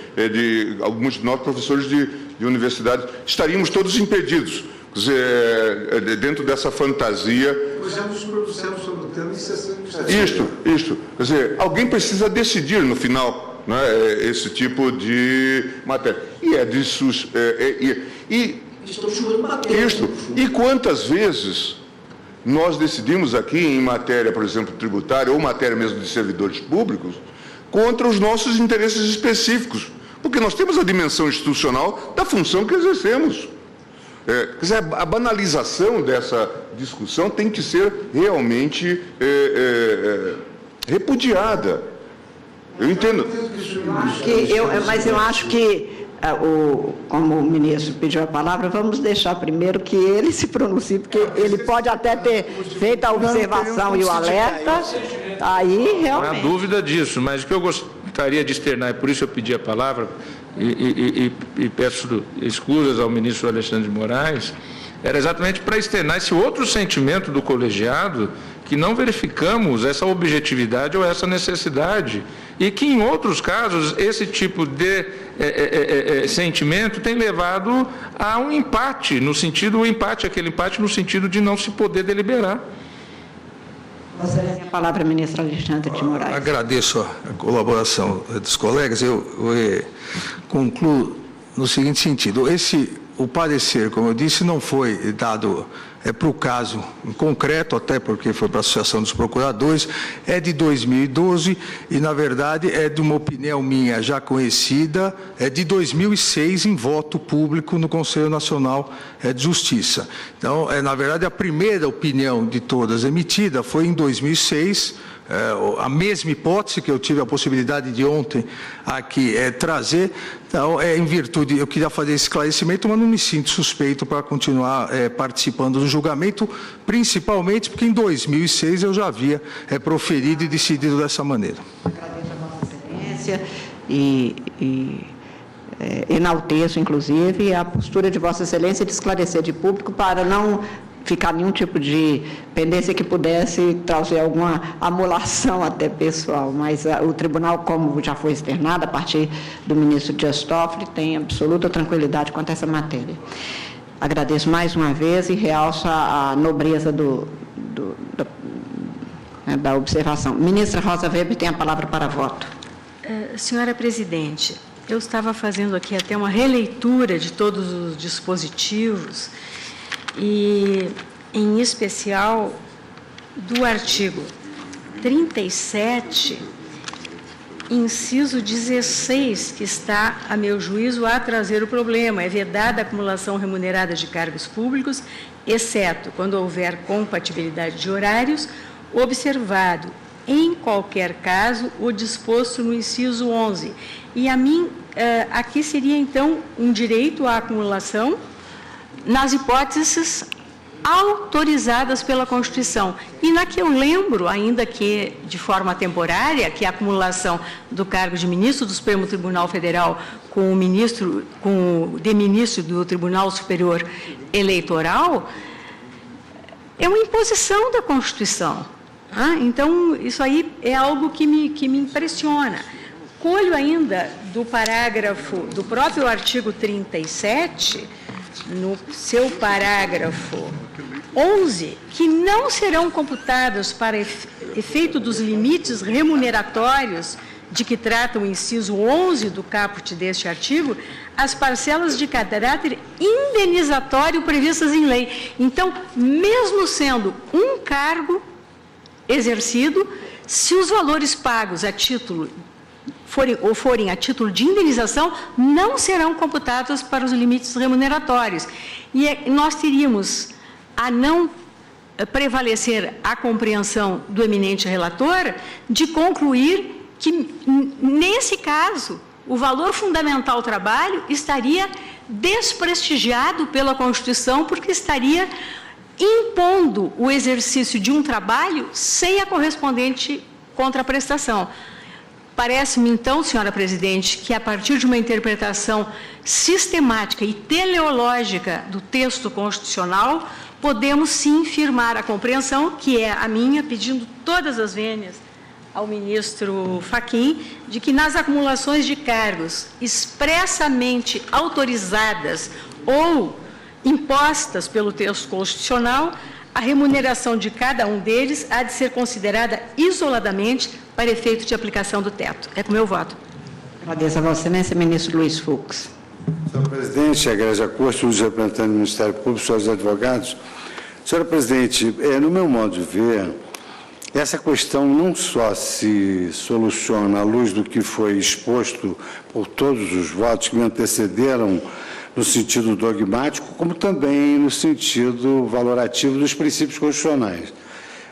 alguns de nós professores de universidade, estaríamos todos impedidos. Quer dizer, dentro dessa fantasia. Nós já nos pronunciamos sobre o tema em sessão de Isto. Quer dizer, alguém precisa decidir no final, né, esse tipo de matéria. E é disso. Estamos chamando matéria. Isto. E quantas vezes nós decidimos aqui em matéria, por exemplo, tributária, ou matéria mesmo de servidores públicos, contra os nossos interesses específicos? Porque nós temos a dimensão institucional da função que exercemos. Quer dizer, a banalização dessa discussão tem que ser realmente repudiada. Eu entendo. Mas eu acho que, como o ministro pediu a palavra, vamos deixar primeiro que ele se pronuncie, porque ele pode até ter feito a observação e o alerta, aí realmente... Não há dúvida disso, mas o que eu gostaria de externar, e por isso eu pedi a palavra, e peço escusas ao ministro Alexandre de Moraes, era exatamente para externar esse outro sentimento do colegiado, que não verificamos essa objetividade ou essa necessidade, e que em outros casos esse tipo de sentimento tem levado a um empate, aquele empate no sentido de não se poder deliberar. A palavra, ministro Alexandre de Moraes. Agradeço a colaboração dos colegas. Eu concluo no seguinte sentido. O parecer, como eu disse, não foi dado para o caso em concreto, até porque foi para a Associação dos Procuradores, é de 2012 e, na verdade, é de uma opinião minha já conhecida, é de 2006 em voto público no Conselho Nacional de Justiça. Então, na verdade, a primeira opinião de todas emitida foi em 2006, a mesma hipótese que eu tive a possibilidade de ontem aqui trazer. Então, em virtude, eu queria fazer esse esclarecimento, mas não me sinto suspeito para continuar participando do julgamento, principalmente porque em 2006 eu já havia proferido e decidido dessa maneira. Agradeço a Vossa Excelência e enalteço, inclusive, a postura de Vossa Excelência de esclarecer de público para não ficar nenhum tipo de pendência que pudesse trazer alguma amolação até pessoal, mas o tribunal, como já foi externado a partir do ministro Dias Toffoli, tem absoluta tranquilidade quanto a essa matéria. Agradeço mais uma vez e realço a nobreza da observação. Ministra Rosa Weber tem a palavra para voto. Senhora Presidente, eu estava fazendo aqui até uma releitura de todos os dispositivos e, em especial, do artigo 37, inciso 16, que está, a meu juízo, a trazer o problema. É vedada a acumulação remunerada de cargos públicos, exceto quando houver compatibilidade de horários, observado, em qualquer caso, o disposto no inciso 11. E, a mim, aqui seria, então, um direito à acumulação nas hipóteses autorizadas pela Constituição. E na que eu lembro, ainda que de forma temporária, que a acumulação do cargo de ministro do Supremo Tribunal Federal com o de ministro do Tribunal Superior Eleitoral é uma imposição da Constituição. Então, isso aí é algo que me impressiona. Colho ainda do parágrafo do próprio artigo 37, no seu parágrafo 11, que não serão computados para efeito dos limites remuneratórios de que trata o inciso 11 do caput deste artigo, as parcelas de caráter indenizatório previstas em lei. Então, mesmo sendo um cargo exercido, Se os valores pagos a título forem a título de indenização, não serão computados para os limites remuneratórios. E nós teríamos a não prevalecer a compreensão do eminente relator de concluir que, nesse caso, o valor fundamental ao trabalho estaria desprestigiado pela Constituição, porque estaria impondo o exercício de um trabalho sem a correspondente contraprestação. Parece-me, então, senhora presidente, que a partir de uma interpretação sistemática e teleológica do texto constitucional, podemos sim firmar a compreensão, que é a minha, pedindo todas as vênias ao ministro Fachin, de que nas acumulações de cargos expressamente autorizadas ou impostas pelo texto constitucional, a remuneração de cada um deles há de ser considerada isoladamente para efeito de aplicação do teto. É com o meu voto. Agradeço a Vossa Excelência, ministro Luiz Fux. Senhor presidente, Egrégia Corte, os representantes do Ministério Público, senhores advogados. Senhora presidente, no meu modo de ver, essa questão não só se soluciona à luz do que foi exposto por todos os votos que me antecederam no sentido dogmático, como também no sentido valorativo dos princípios constitucionais.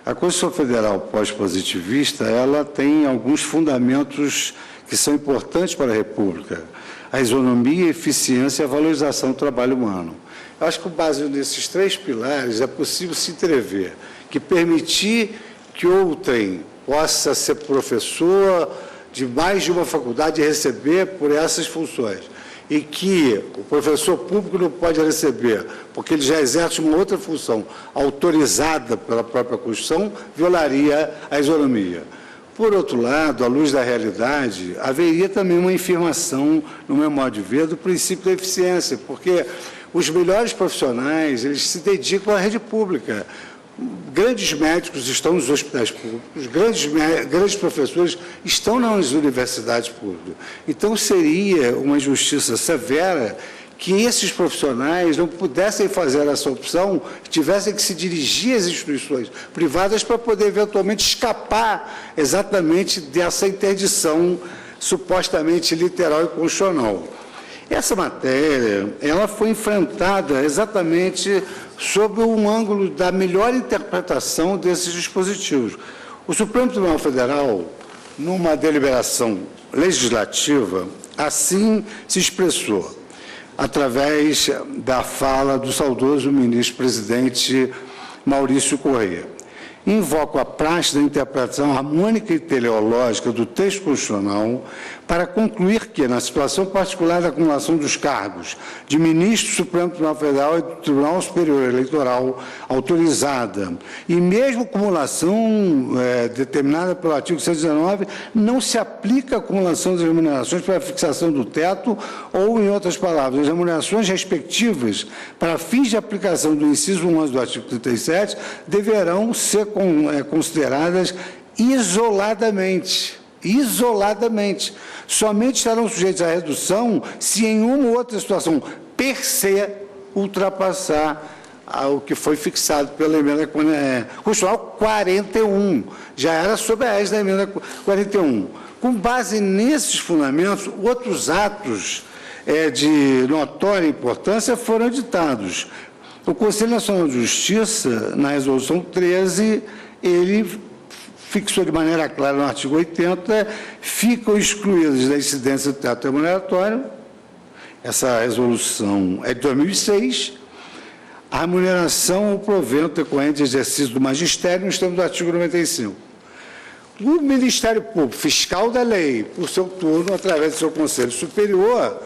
A Constituição Federal pós-positivista, ela tem alguns fundamentos que são importantes para a República: a isonomia, a eficiência e a valorização do trabalho humano. Eu acho que, com base nesses três pilares, é possível se entrever que permitir que outrem possa ser professor de mais de uma faculdade e receber por essas funções, e que o professor público não pode receber, porque ele já exerce uma outra função autorizada pela própria Constituição, violaria a isonomia. Por outro lado, à luz da realidade, haveria também uma infirmação, no meu modo de ver, do princípio da eficiência, porque os melhores profissionais, eles se dedicam à rede pública. Grandes médicos estão nos hospitais públicos, grandes professores estão nas universidades públicas. Então, seria uma injustiça severa que esses profissionais não pudessem fazer essa opção, tivessem que se dirigir às instituições privadas para poder, eventualmente, escapar exatamente dessa interdição supostamente literal e constitucional. Essa matéria, ela foi enfrentada exatamente sob um ângulo da melhor interpretação desses dispositivos. O Supremo Tribunal Federal, numa deliberação legislativa, assim se expressou, através da fala do saudoso ministro-presidente Maurício Correia. Invoco a praxe da interpretação harmônica e teleológica do texto constitucional para concluir que, na situação particular da acumulação dos cargos de ministro do Supremo Tribunal Federal e do Tribunal Superior Eleitoral autorizada, e mesmo acumulação determinada pelo artigo 119, não se aplica a acumulação das remunerações para a fixação do teto ou, em outras palavras, as remunerações respectivas para fins de aplicação do inciso 11 do artigo 37 deverão ser consideradas isoladamente. Somente estarão sujeitos à redução se em uma ou outra situação per se ultrapassar o que foi fixado pela emenda constitucional 41. Já era sob a égide da emenda 41. Com base nesses fundamentos, outros atos de notória importância foram editados. O Conselho Nacional de Justiça, na Resolução 13, ele fixou de maneira clara no artigo 80, ficam excluídas da incidência do teto remuneratório, essa resolução é de 2006, a remuneração ou provento decorrente de exercício do magistério nos termos do artigo 95. O Ministério Público, fiscal da lei, por seu turno, através do seu Conselho Superior,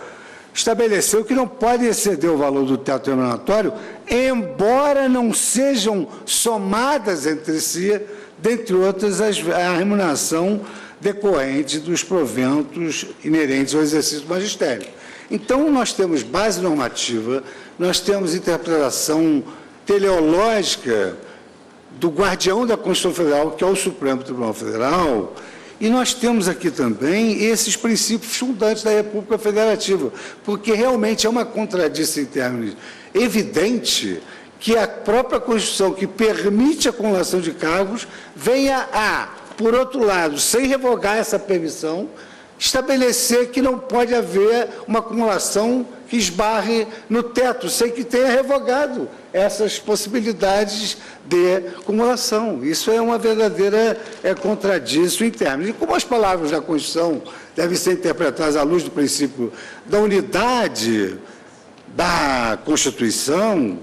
estabeleceu que não pode exceder o valor do teto remuneratório, embora não sejam somadas entre si, dentre outras, a remuneração decorrente dos proventos inerentes ao exercício do magistério. Então, nós temos base normativa, nós temos interpretação teleológica do guardião da Constituição Federal, que é o Supremo Tribunal Federal, e nós temos aqui também esses princípios fundantes da República Federativa, porque realmente é uma contradição em termos evidente que a própria Constituição, que permite a acumulação de cargos, venha a por outro lado, sem revogar essa permissão, estabelecer que não pode haver uma acumulação que esbarre no teto, sem que tenha revogado essas possibilidades de acumulação. Isso é uma verdadeira contradição em termos. E como as palavras da Constituição devem ser interpretadas à luz do princípio da unidade da Constituição,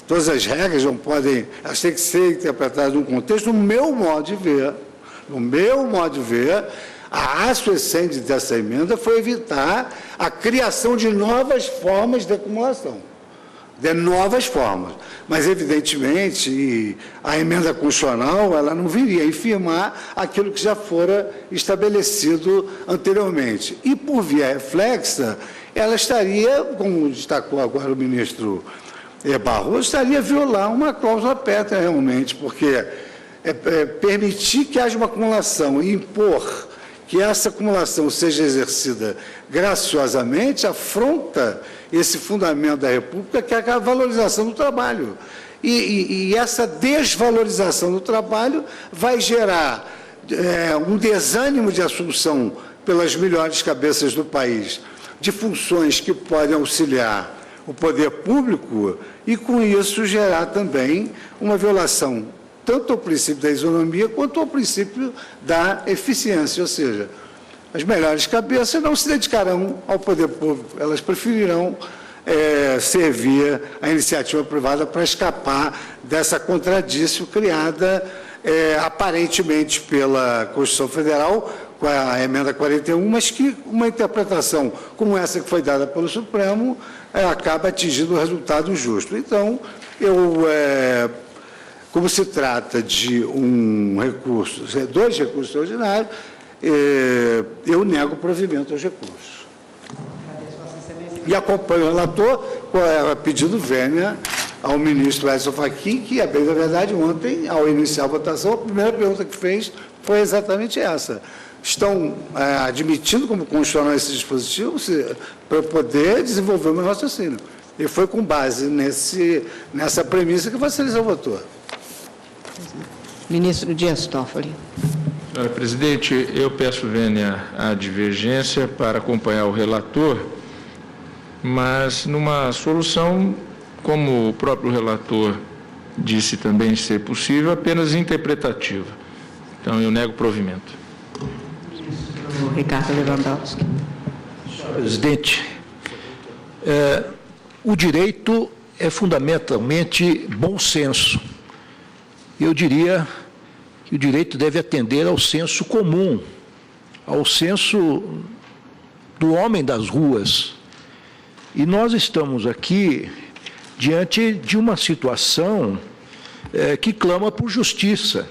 todas as regras não podem, elas têm que ser interpretadas num contexto, no meu modo de ver, a ratio essência dessa emenda foi evitar a criação de novas formas de acumulação, de novas formas. Mas, evidentemente, a emenda constitucional ela não viria a infirmar aquilo que já fora estabelecido anteriormente. E, por via reflexa, ela estaria, como destacou agora o ministro Barroso, estaria a violar uma cláusula pétrea realmente, porque permitir que haja uma acumulação e impor que essa acumulação seja exercida graciosamente, afronta esse fundamento da República, que é a valorização do trabalho. E essa desvalorização do trabalho vai gerar um desânimo de assunção pelas melhores cabeças do país, de funções que podem auxiliar o poder público, e com isso gerar também uma violação tanto ao princípio da isonomia quanto ao princípio da eficiência, ou seja, as melhores cabeças não se dedicarão ao poder público, elas preferirão servir a iniciativa privada para escapar dessa contradição criada aparentemente pela Constituição Federal, com a emenda 41, mas que uma interpretação como essa que foi dada pelo Supremo acaba atingindo o resultado justo. Então, como se trata de dois recursos extraordinários, eu nego o provimento aos recursos. E acompanho o relator com a pedido vênia ao ministro Edson Fachin, que, a bem da verdade, ontem, ao iniciar a votação, a primeira pergunta que fez foi exatamente essa. Estão admitindo como constitucional esse dispositivo para poder desenvolver o meu raciocínio. E foi com base nessa premissa que Vossa Excelência votou. Ministro Dias Toffoli. Senhora Presidente, eu peço vênia à divergência para acompanhar o relator, mas numa solução, como o próprio relator disse também ser possível, apenas interpretativa. Então, eu nego o provimento. Ministro Ricardo Lewandowski. Senhor Presidente, o direito é fundamentalmente bom senso. Eu diria que o direito deve atender ao senso comum, ao senso do homem das ruas. E nós estamos aqui diante de uma situação que clama por justiça.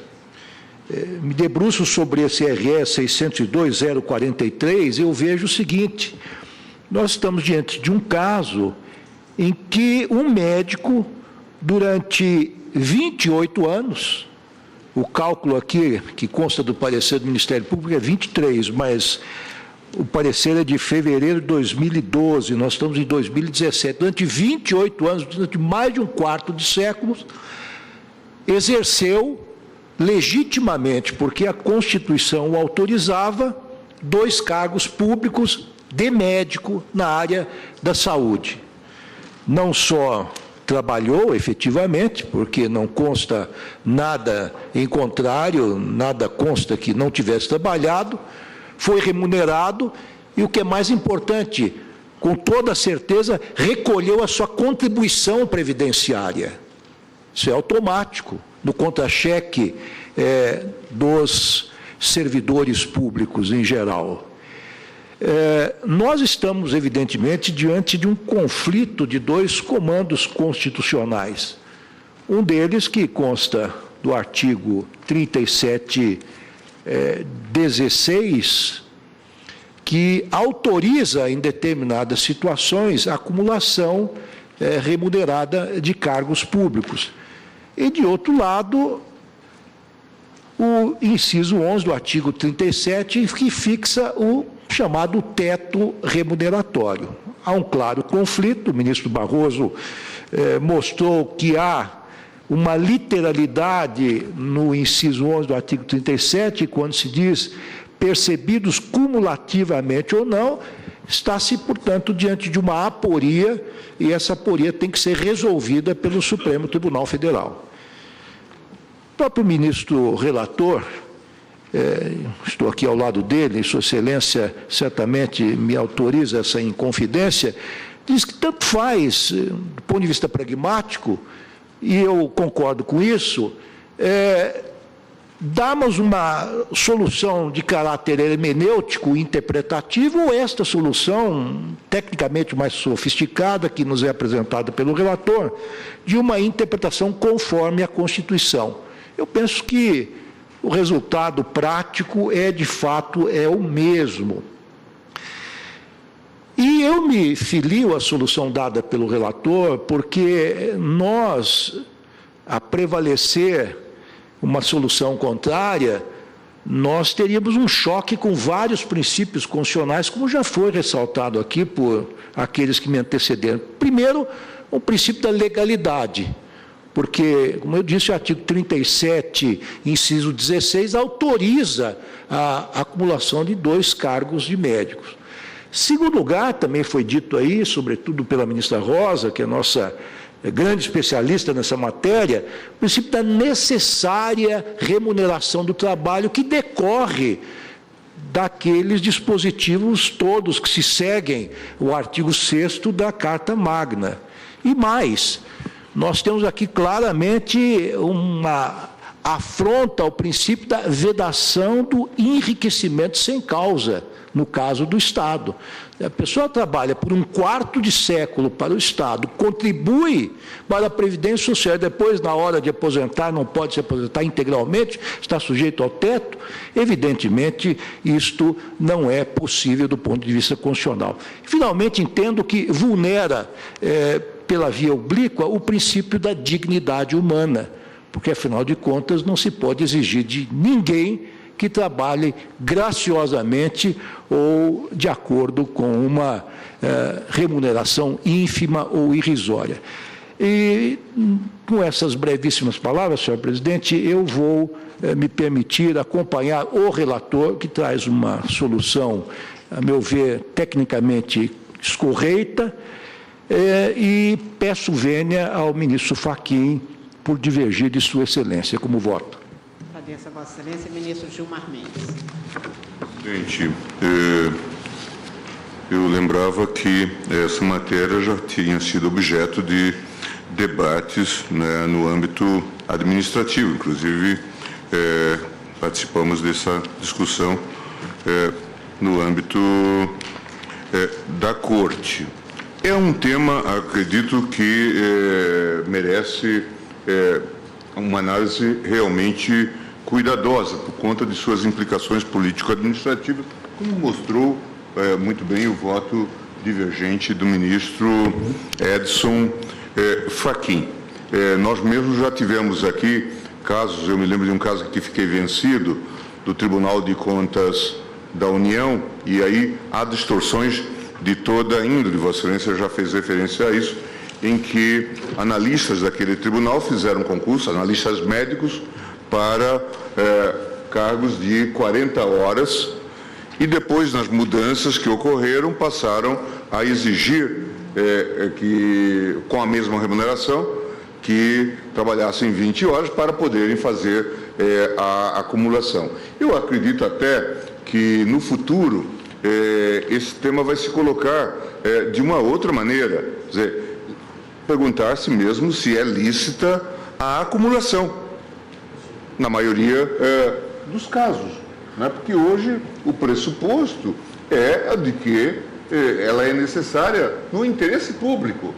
Me debruço sobre esse RS 602-043 e eu vejo o seguinte: nós estamos diante de um caso em que um médico, durante 28 anos, o cálculo aqui, que consta do parecer do Ministério Público, é 23, mas o parecer é de fevereiro de 2012, nós estamos em 2017. Durante 28 anos, durante mais de um quarto de século, exerceu legitimamente, porque a Constituição o autorizava, 2 cargos públicos de médico na área da saúde. Não só trabalhou efetivamente, porque não consta nada em contrário, nada consta que não tivesse trabalhado, foi remunerado e, o que é mais importante, com toda certeza, recolheu a sua contribuição previdenciária. Isso é automático, no contra-cheque dos servidores públicos em geral. Nós estamos, evidentemente, diante de um conflito de 2 comandos constitucionais. Um deles, que consta do artigo 37(16), que autoriza, em determinadas situações, a acumulação remunerada de cargos públicos. E, de outro lado, o inciso 11 do artigo 37, que fixa o chamado teto remuneratório. Há um claro conflito, o ministro Barroso mostrou que há uma literalidade no inciso 11 do artigo 37, quando se diz percebidos cumulativamente ou não, está-se, portanto, diante de uma aporia, e essa aporia tem que ser resolvida pelo Supremo Tribunal Federal. O próprio ministro relator, estou aqui ao lado dele, Sua Excelência certamente me autoriza essa inconfidência, diz que tanto faz, do ponto de vista pragmático, e eu concordo com isso, darmos uma solução de caráter hermenêutico, interpretativo, ou esta solução, tecnicamente mais sofisticada, que nos é apresentada pelo relator, de uma interpretação conforme a Constituição. Eu penso que o resultado prático de fato, o mesmo. E eu me filio à solução dada pelo relator, porque nós, a prevalecer uma solução contrária, nós teríamos um choque com vários princípios constitucionais, como já foi ressaltado aqui por aqueles que me antecederam. Primeiro, o princípio da legalidade, porque, como eu disse, o artigo 37, inciso 16, autoriza a acumulação de 2 cargos de médicos. Segundo lugar, também foi dito aí, sobretudo pela ministra Rosa, que é nossa grande especialista nessa matéria, o princípio da necessária remuneração do trabalho que decorre daqueles dispositivos todos que se seguem o artigo 6º da Carta Magna. E mais, nós temos aqui claramente uma afronta ao princípio da vedação do enriquecimento sem causa, no caso do Estado. A pessoa trabalha por 1/4 de século para o Estado, contribui para a Previdência Social e depois, na hora de aposentar, não pode se aposentar integralmente, está sujeito ao teto. Evidentemente, isto não é possível do ponto de vista constitucional. Finalmente, entendo que vulnera, pela via oblíqua, o princípio da dignidade humana, porque, afinal de contas, não se pode exigir de ninguém que trabalhe graciosamente ou de acordo com uma remuneração ínfima ou irrisória. E, com essas brevíssimas palavras, senhor presidente, eu vou me permitir acompanhar o relator, que traz uma solução, a meu ver, tecnicamente escorreita, e peço vênia ao ministro Fachin por divergir de Sua Excelência como voto. Agradeço a Vossa Excelência, ministro Gilmar Mendes. Presidente, eu lembrava que essa matéria já tinha sido objeto de debates, né, no âmbito administrativo. Inclusive, participamos dessa discussão no âmbito da Corte. É um tema, acredito, que merece uma análise realmente cuidadosa, por conta de suas implicações político-administrativas, como mostrou muito bem o voto divergente do ministro Edson Fachin. Nós mesmos já tivemos aqui casos, eu me lembro de um caso que fiquei vencido, do Tribunal de Contas da União, e aí há distorções de toda a índole, Vossa Excelência já fez referência a isso, em que analistas daquele tribunal fizeram concurso, analistas médicos, para cargos de 40 horas, e depois, nas mudanças que ocorreram, passaram a exigir que, com a mesma remuneração, que trabalhassem 20 horas para poderem fazer a acumulação. Eu acredito até que, no futuro, esse tema vai se colocar de uma outra maneira, quer dizer, perguntar-se mesmo se é lícita a acumulação, na maioria dos casos, né? Porque hoje o pressuposto é de que ela é necessária no interesse público.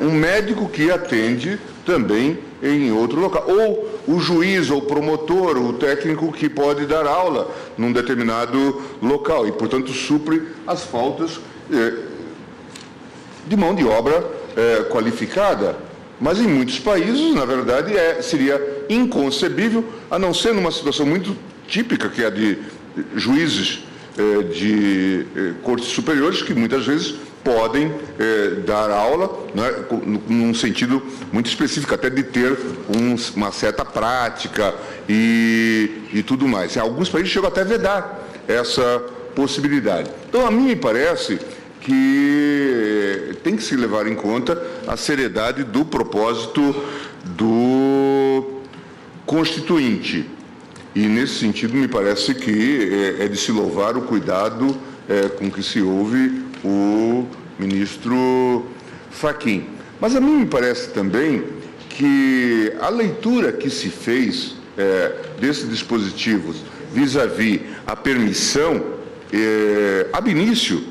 Um médico que atende também em outro local, ou o juiz, ou o promotor, o técnico que pode dar aula num determinado local e, portanto, supre as faltas de mão de obra qualificada. Mas em muitos países, na verdade, seria inconcebível, a não ser numa situação muito típica, que é a de juízes de cortes superiores, que muitas vezes podem dar aula, né, num sentido muito específico, até de ter uma certa prática e tudo mais. Em alguns países chegam até a vedar essa possibilidade. Então, a mim me parece que tem que se levar em conta a seriedade do propósito do Constituinte. E, nesse sentido, me parece que é de se louvar o cuidado com que se ouve o ministro Fachin. Mas a mim me parece também que a leitura que se fez desses dispositivos vis-à-vis a permissão, ab início,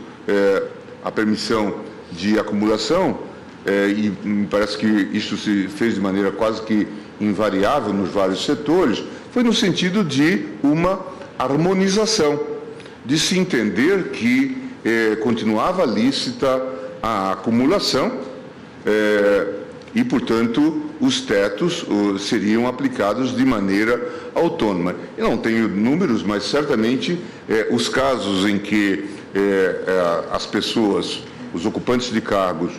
a permissão de acumulação, e me parece que isso se fez de maneira quase que invariável nos vários setores, foi no sentido de uma harmonização, de se entender que continuava lícita a acumulação e, portanto, os tetos seriam aplicados de maneira autônoma. Eu não tenho números, mas certamente os casos em que as pessoas, os ocupantes de cargos,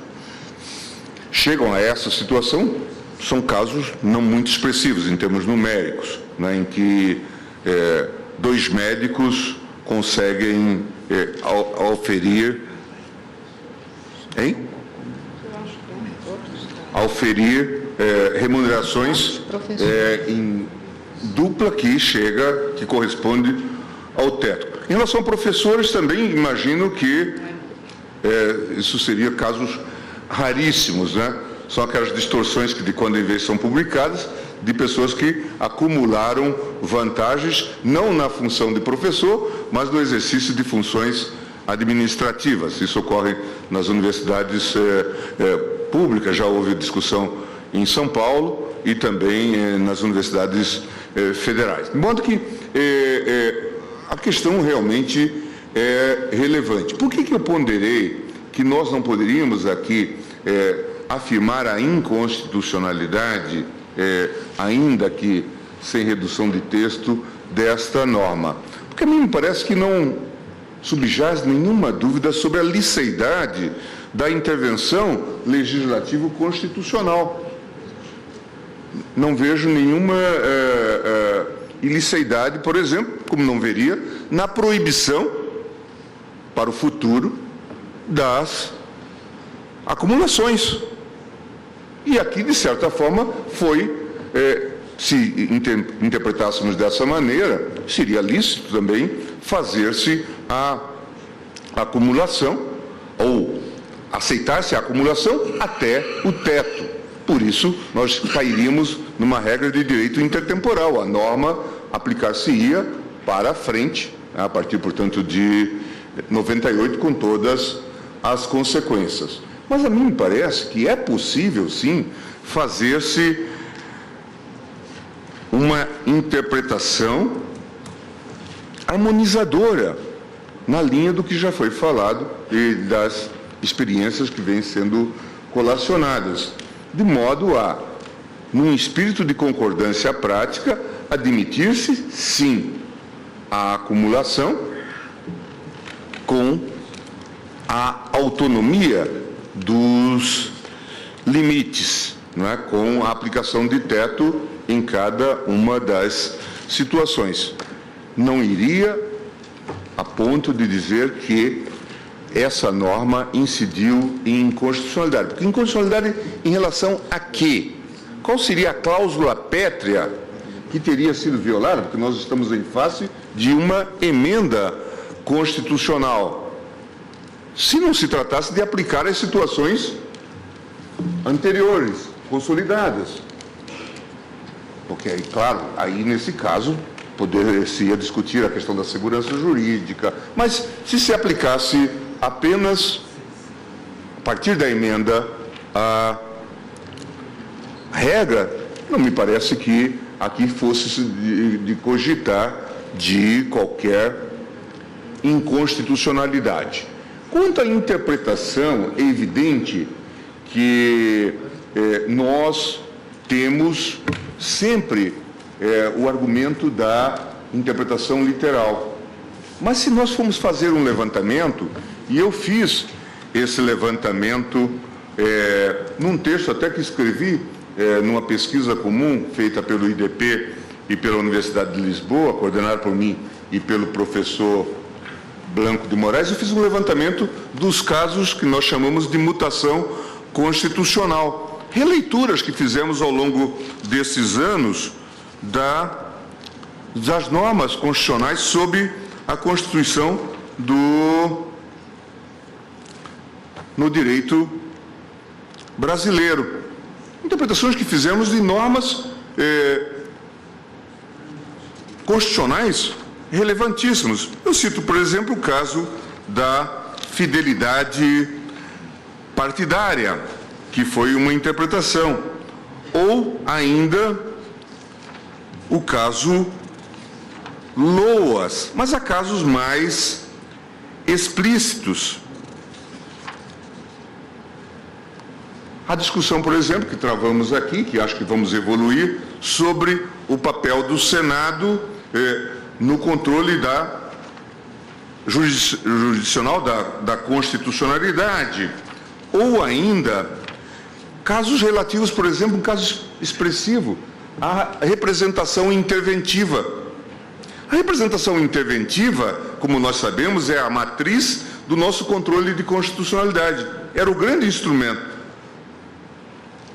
chegam a essa situação, são casos não muito expressivos em termos numéricos, né, em que 2 médicos conseguem auferir remunerações em dupla que corresponde ao teto. Em relação a professores, também imagino que isso seria casos raríssimos, né? São aquelas distorções que de quando em vez são publicadas, de pessoas que acumularam vantagens, não na função de professor, mas no exercício de funções administrativas. Isso ocorre nas universidades públicas, já houve discussão em São Paulo e também nas universidades federais. De modo que a questão realmente é relevante. Por que eu ponderei que nós não poderíamos aqui afirmar a inconstitucionalidade, ainda que sem redução de texto, desta norma? Porque a mim me parece que não subjaz nenhuma dúvida sobre a liceidade da intervenção legislativo-constitucional. Não vejo nenhuma iliceidade, por exemplo, como não veria, na proibição para o futuro das acumulações. E aqui, de certa forma, se interpretássemos dessa maneira, seria lícito também fazer-se a acumulação, ou aceitar-se a acumulação até o teto. Por isso, nós cairíamos numa regra de direito intertemporal. A norma aplicar-se-ia para frente, a partir, portanto, de 98, com todas as consequências. Mas a mim me parece que é possível, sim, fazer-se uma interpretação harmonizadora na linha do que já foi falado e das experiências que vêm sendo colacionadas, de modo a, num espírito de concordância prática, admitir-se, sim, a acumulação com a autonomia dos limites, não é? Com a aplicação de teto em cada uma das situações. Não iria a ponto de dizer que essa norma incidiu em inconstitucionalidade. Porque inconstitucionalidade em relação a quê? Qual seria a cláusula pétrea que teria sido violada? Porque nós estamos em face de uma emenda constitucional. Se não se tratasse de aplicar as situações anteriores, consolidadas. Porque, claro, aí nesse caso poderia discutir a questão da segurança jurídica, mas se aplicasse apenas, a partir da emenda, a regra, não me parece que aqui fosse de cogitar de qualquer inconstitucionalidade. Quanto à interpretação, é evidente que nós temos sempre o argumento da interpretação literal. Mas se nós formos fazer um levantamento, e eu fiz esse levantamento num texto até que escrevi numa pesquisa comum feita pelo IDP e pela Universidade de Lisboa, coordenada por mim e pelo professor Blanco de Moraes. Eu fiz um levantamento dos casos que nós chamamos de mutação constitucional. Releituras que fizemos ao longo desses anos das normas constitucionais sob a Constituição no direito brasileiro. Interpretações que fizemos de normas constitucionais relevantíssimas. Eu cito, por exemplo, o caso da fidelidade partidária, que foi uma interpretação, ou ainda o caso Loas, mas há casos mais explícitos. A discussão, por exemplo, que travamos aqui, que acho que vamos evoluir, sobre o papel do Senado no controle jurisdicional da constitucionalidade, ou ainda casos relativos, por exemplo, um caso expressivo, à representação interventiva. A representação interventiva, como nós sabemos, é a matriz do nosso controle de constitucionalidade. Era o grande instrumento.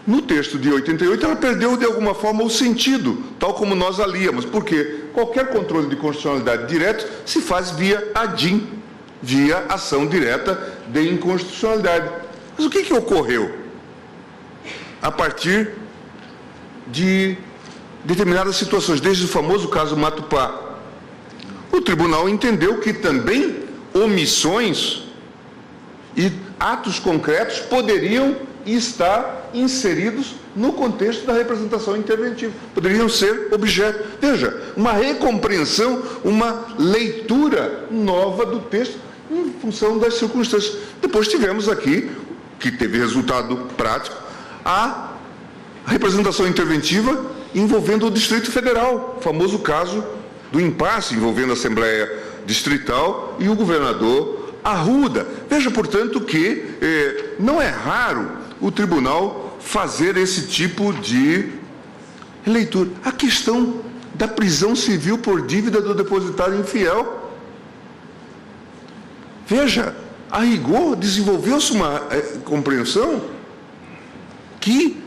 No texto de 88, ela perdeu, de alguma forma, o sentido, tal como nós a líamos, porque qualquer controle de constitucionalidade direto se faz via ADIM, via ação direta de inconstitucionalidade. Mas o que ocorreu? A partir de determinadas situações, desde o famoso caso Matupá, o tribunal entendeu que também omissões e atos concretos poderiam estar inseridos no contexto da representação interventiva, poderiam ser objeto. Veja, uma recompreensão, uma leitura nova do texto em função das circunstâncias. Depois tivemos aqui, que teve resultado prático, a representação interventiva envolvendo o Distrito Federal, o famoso caso do impasse envolvendo a Assembleia Distrital e o governador Arruda. Veja, portanto, que não é raro o tribunal fazer esse tipo de leitura. A questão da prisão civil por dívida do depositário infiel. Veja, a rigor desenvolveu-se uma compreensão que,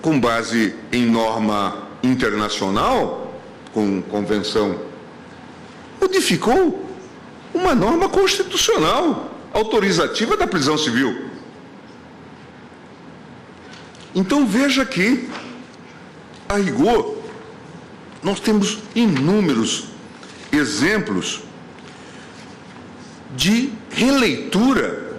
com base em norma internacional, com convenção, modificou uma norma constitucional autorizativa da prisão civil. Então veja que, a rigor, nós temos inúmeros exemplos de releitura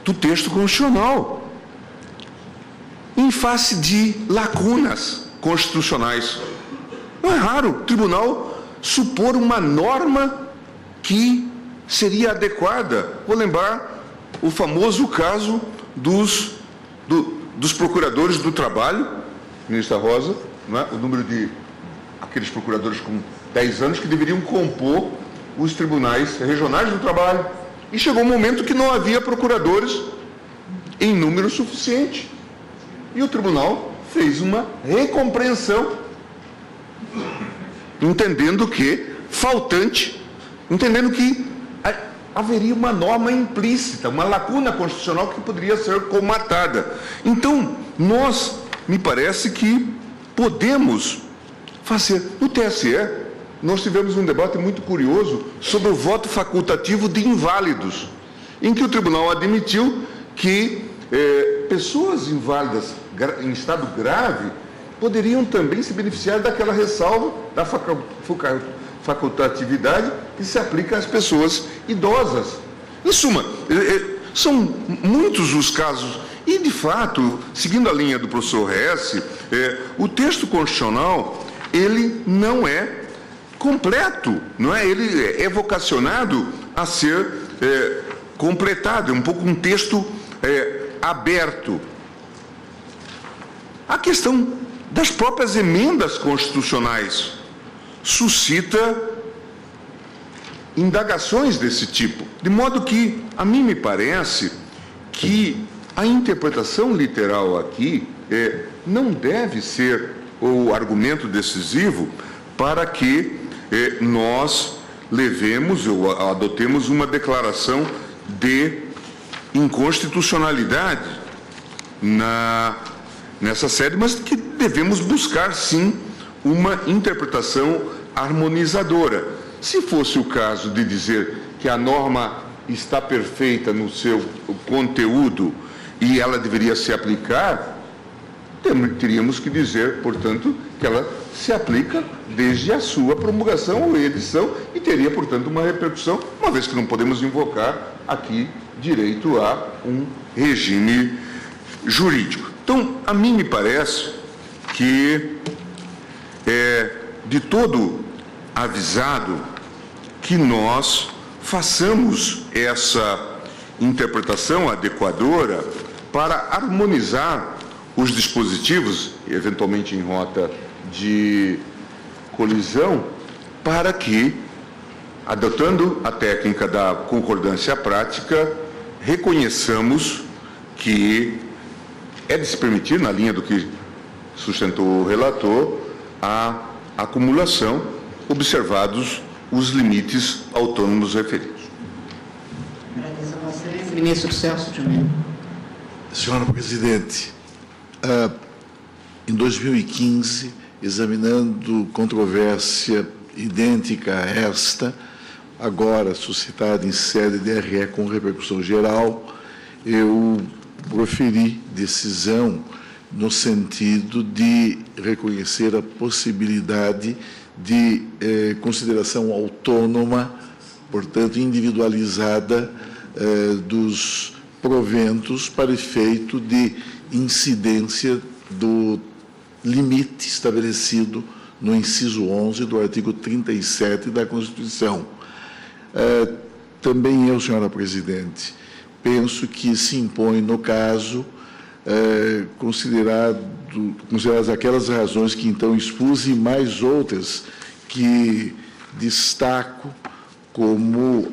do texto constitucional em face de lacunas constitucionais. Não é raro o tribunal supor uma norma que seria adequada. Vou lembrar o famoso caso dos procuradores do trabalho, ministra Rosa, não é? O número de aqueles procuradores com 10 anos que deveriam compor os tribunais regionais do trabalho. E chegou um momento que não havia procuradores em número suficiente. E o tribunal fez uma recompreensão, entendendo que haveria uma norma implícita, uma lacuna constitucional que poderia ser comatada. Então, me parece que podemos fazer. No TSE, nós tivemos um debate muito curioso sobre o voto facultativo de inválidos, em que o tribunal admitiu que pessoas inválidas em estado grave poderiam também se beneficiar daquela ressalva da facultatividade que se aplica às pessoas idosas. Em suma, são muitos os casos e, de fato, seguindo a linha do professor Hesse, o texto constitucional, ele não é completo, não é? Ele é vocacionado a ser completado, é um pouco um texto aberto. A questão das próprias emendas constitucionais suscita indagações desse tipo. De modo que, a mim me parece que a interpretação literal aqui não deve ser o argumento decisivo para que nós levemos ou adotemos uma declaração de inconstitucionalidade nessa sede, mas que devemos buscar, sim, uma interpretação harmonizadora. Se fosse o caso de dizer que a norma está perfeita no seu conteúdo e ela deveria se aplicar, teríamos que dizer, portanto, que ela se aplica desde a sua promulgação ou edição e teria, portanto, uma repercussão, uma vez que não podemos invocar aqui direito a um regime jurídico. Então, a mim me parece que é de todo avisado que nós façamos essa interpretação adequadora para harmonizar os dispositivos, eventualmente em rota de colisão, para que, adotando a técnica da concordância prática, reconheçamos que é de se permitir, na linha do que sustentou o relator, a acumulação, observados os limites autônomos referidos. Agradeço a Vossa Excelência, ministro Celso de Mello. Senhora Presidente, em 2015, examinando controvérsia idêntica a esta, agora suscitada em sede de DRE com repercussão geral, eu proferi decisão no sentido de reconhecer a possibilidade de consideração autônoma, portanto individualizada, dos proventos para efeito de incidência do limite estabelecido no inciso 11 do artigo 37 da Constituição. Também eu, senhora Presidente, penso que se impõe, no caso, consideradas aquelas razões que então expus e mais outras que destaco como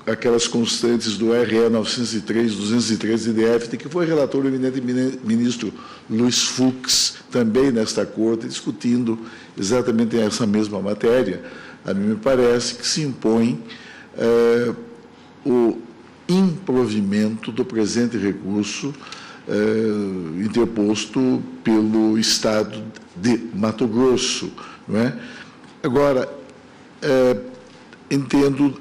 aquelas constantes do RE 903, 213 DF, que foi relator o eminente ministro Luiz Fux, também nesta corte, discutindo exatamente essa mesma matéria. A mim me parece que se impõe o improvimento do presente recurso interposto pelo Estado de Mato Grosso. Não é? Agora, entendo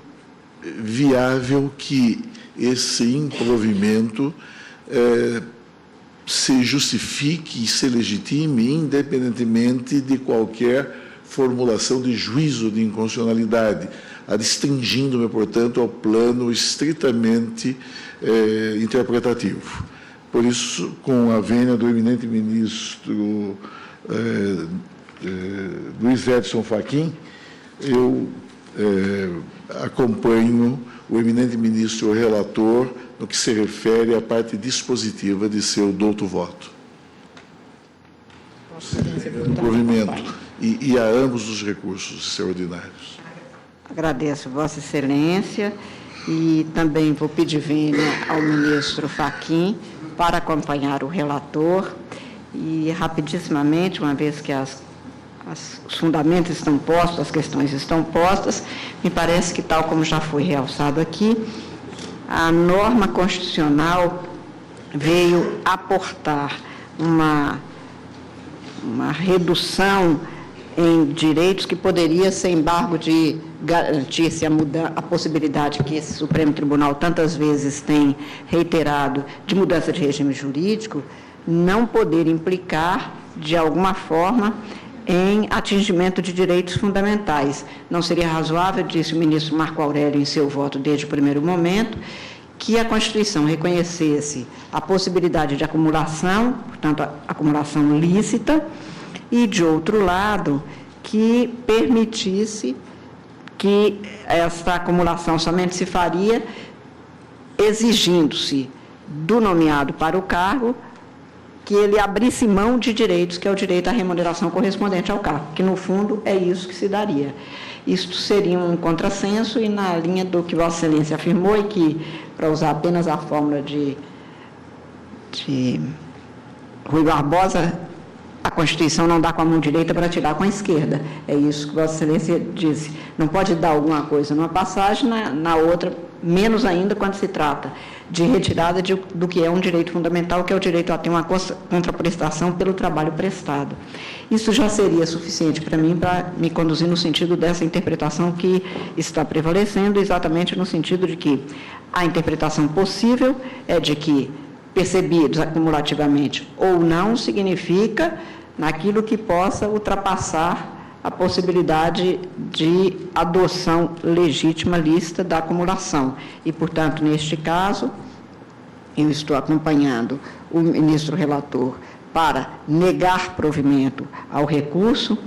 viável que esse improvimento se justifique e se legitime independentemente de qualquer formulação de juízo de inconstitucionalidade, adstringindo-me, portanto, ao plano estritamente interpretativo. Por isso, com a vênia do eminente ministro Luiz Edson Fachin, eu acompanho o eminente ministro relator no que se refere à parte dispositiva de seu douto voto. Provimento e a ambos os recursos extraordinários. Agradeço Vossa Excelência e também vou pedir vênia ao ministro Fachin para acompanhar o relator e, rapidissimamente, uma vez que os fundamentos estão postos, as questões estão postas, me parece que, tal como já foi realçado aqui, a norma constitucional veio aportar uma redução em direitos que poderia ser embargo de garantir-se a possibilidade que esse Supremo Tribunal tantas vezes tem reiterado de mudança de regime jurídico, não poder implicar, de alguma forma, em atingimento de direitos fundamentais. Não seria razoável, disse o ministro Marco Aurélio em seu voto desde o primeiro momento, que a Constituição reconhecesse a possibilidade de acumulação, portanto, a acumulação lícita, e, de outro lado, que permitisse que essa acumulação somente se faria exigindo-se do nomeado para o cargo que ele abrisse mão de direitos, que é o direito à remuneração correspondente ao cargo, que, no fundo, é isso que se daria. isto seria um contrassenso e na linha do que Vossa Excelência afirmou e que, para usar apenas a fórmula de Rui Barbosa, a Constituição não dá com a mão direita para tirar com a esquerda. É isso que Vossa Excelência disse. Não pode dar alguma coisa numa passagem, na outra, menos ainda quando se trata de retirada do que é um direito fundamental, que é o direito a ter uma contraprestação pelo trabalho prestado. Isso já seria suficiente para mim, para me conduzir no sentido dessa interpretação que está prevalecendo, exatamente no sentido de que a interpretação possível é de que percebidos acumulativamente ou não significa naquilo que possa ultrapassar a possibilidade de adoção legítima lícita da acumulação. E, portanto, neste caso, eu estou acompanhando o ministro relator para negar provimento ao recurso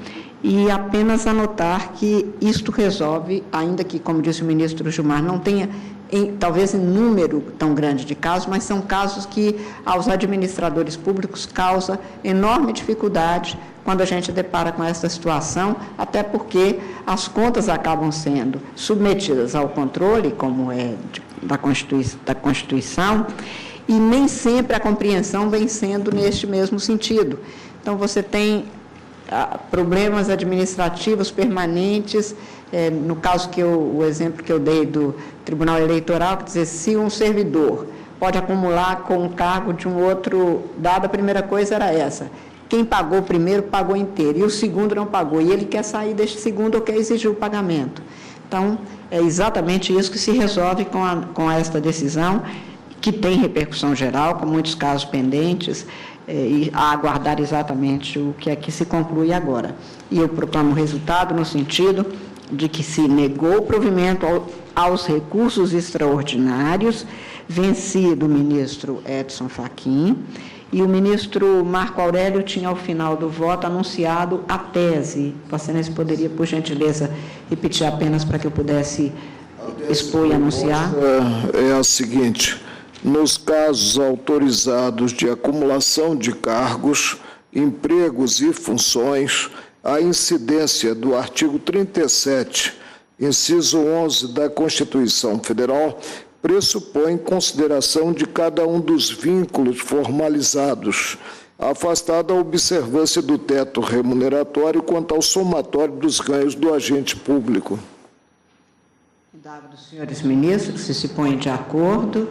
e apenas anotar que isto resolve, ainda que, como disse o ministro Gilmar, não tenha talvez em número tão grande de casos, mas são casos que aos administradores públicos causa enorme dificuldade quando a gente depara com essa situação, até porque as contas acabam sendo submetidas ao controle, como é da Constituição, e nem sempre a compreensão vem sendo neste mesmo sentido. Então, você tem problemas administrativos permanentes, no caso o exemplo que eu dei do Tribunal Eleitoral, que diz, se um servidor pode acumular com o cargo de um outro dado, a primeira coisa era essa: quem pagou o primeiro pagou inteiro, e o segundo não pagou, e ele quer sair deste segundo ou quer exigir o pagamento. Então, é exatamente isso que se resolve com esta decisão, que tem repercussão geral, com muitos casos pendentes, e a aguardar exatamente o que é que se conclui agora. E eu proclamo o resultado no sentido de que se negou o provimento aos recursos extraordinários, vencido o ministro Edson Fachin, e o ministro Marco Aurélio tinha, ao final do voto, anunciado a tese. Vossa Excelência poderia, por gentileza, repetir apenas para que eu pudesse expor e anunciar? É a seguinte: nos casos autorizados de acumulação de cargos, empregos e funções, a incidência do artigo 37, inciso 11 da Constituição Federal, pressupõe consideração de cada um dos vínculos formalizados, afastada a observância do teto remuneratório quanto ao somatório dos ganhos do agente público. Dado dos senhores ministros, se põem de acordo.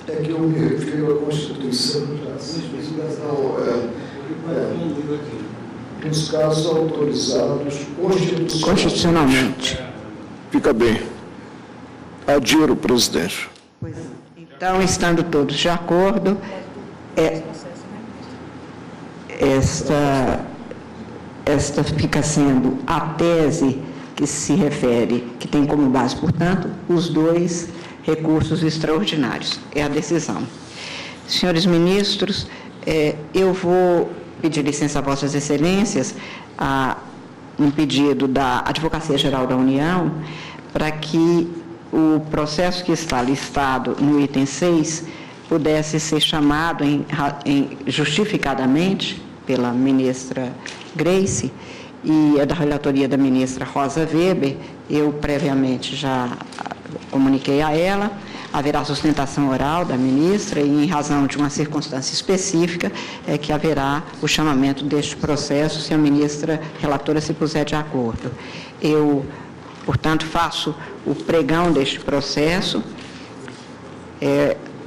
É que eu me refiro à Constituição, nos casos autorizados constitucionalmente. Fica bem. Adiro, presidente. Então, estando todos de acordo, esta fica sendo a tese que se refere, que tem como base, portanto, os dois recursos extraordinários. É a decisão. Senhores ministros, eu vou pedir licença a Vossas Excelências a um pedido da Advocacia Geral da União para que o processo que está listado no item 6 pudesse ser chamado justificadamente pela ministra Grace, e é da relatoria da ministra Rosa Weber. Eu previamente já comuniquei a ela, haverá sustentação oral da ministra e, em razão de uma circunstância específica, é que haverá o chamamento deste processo, se a ministra relatora se puser de acordo. Eu, portanto, faço o pregão deste processo.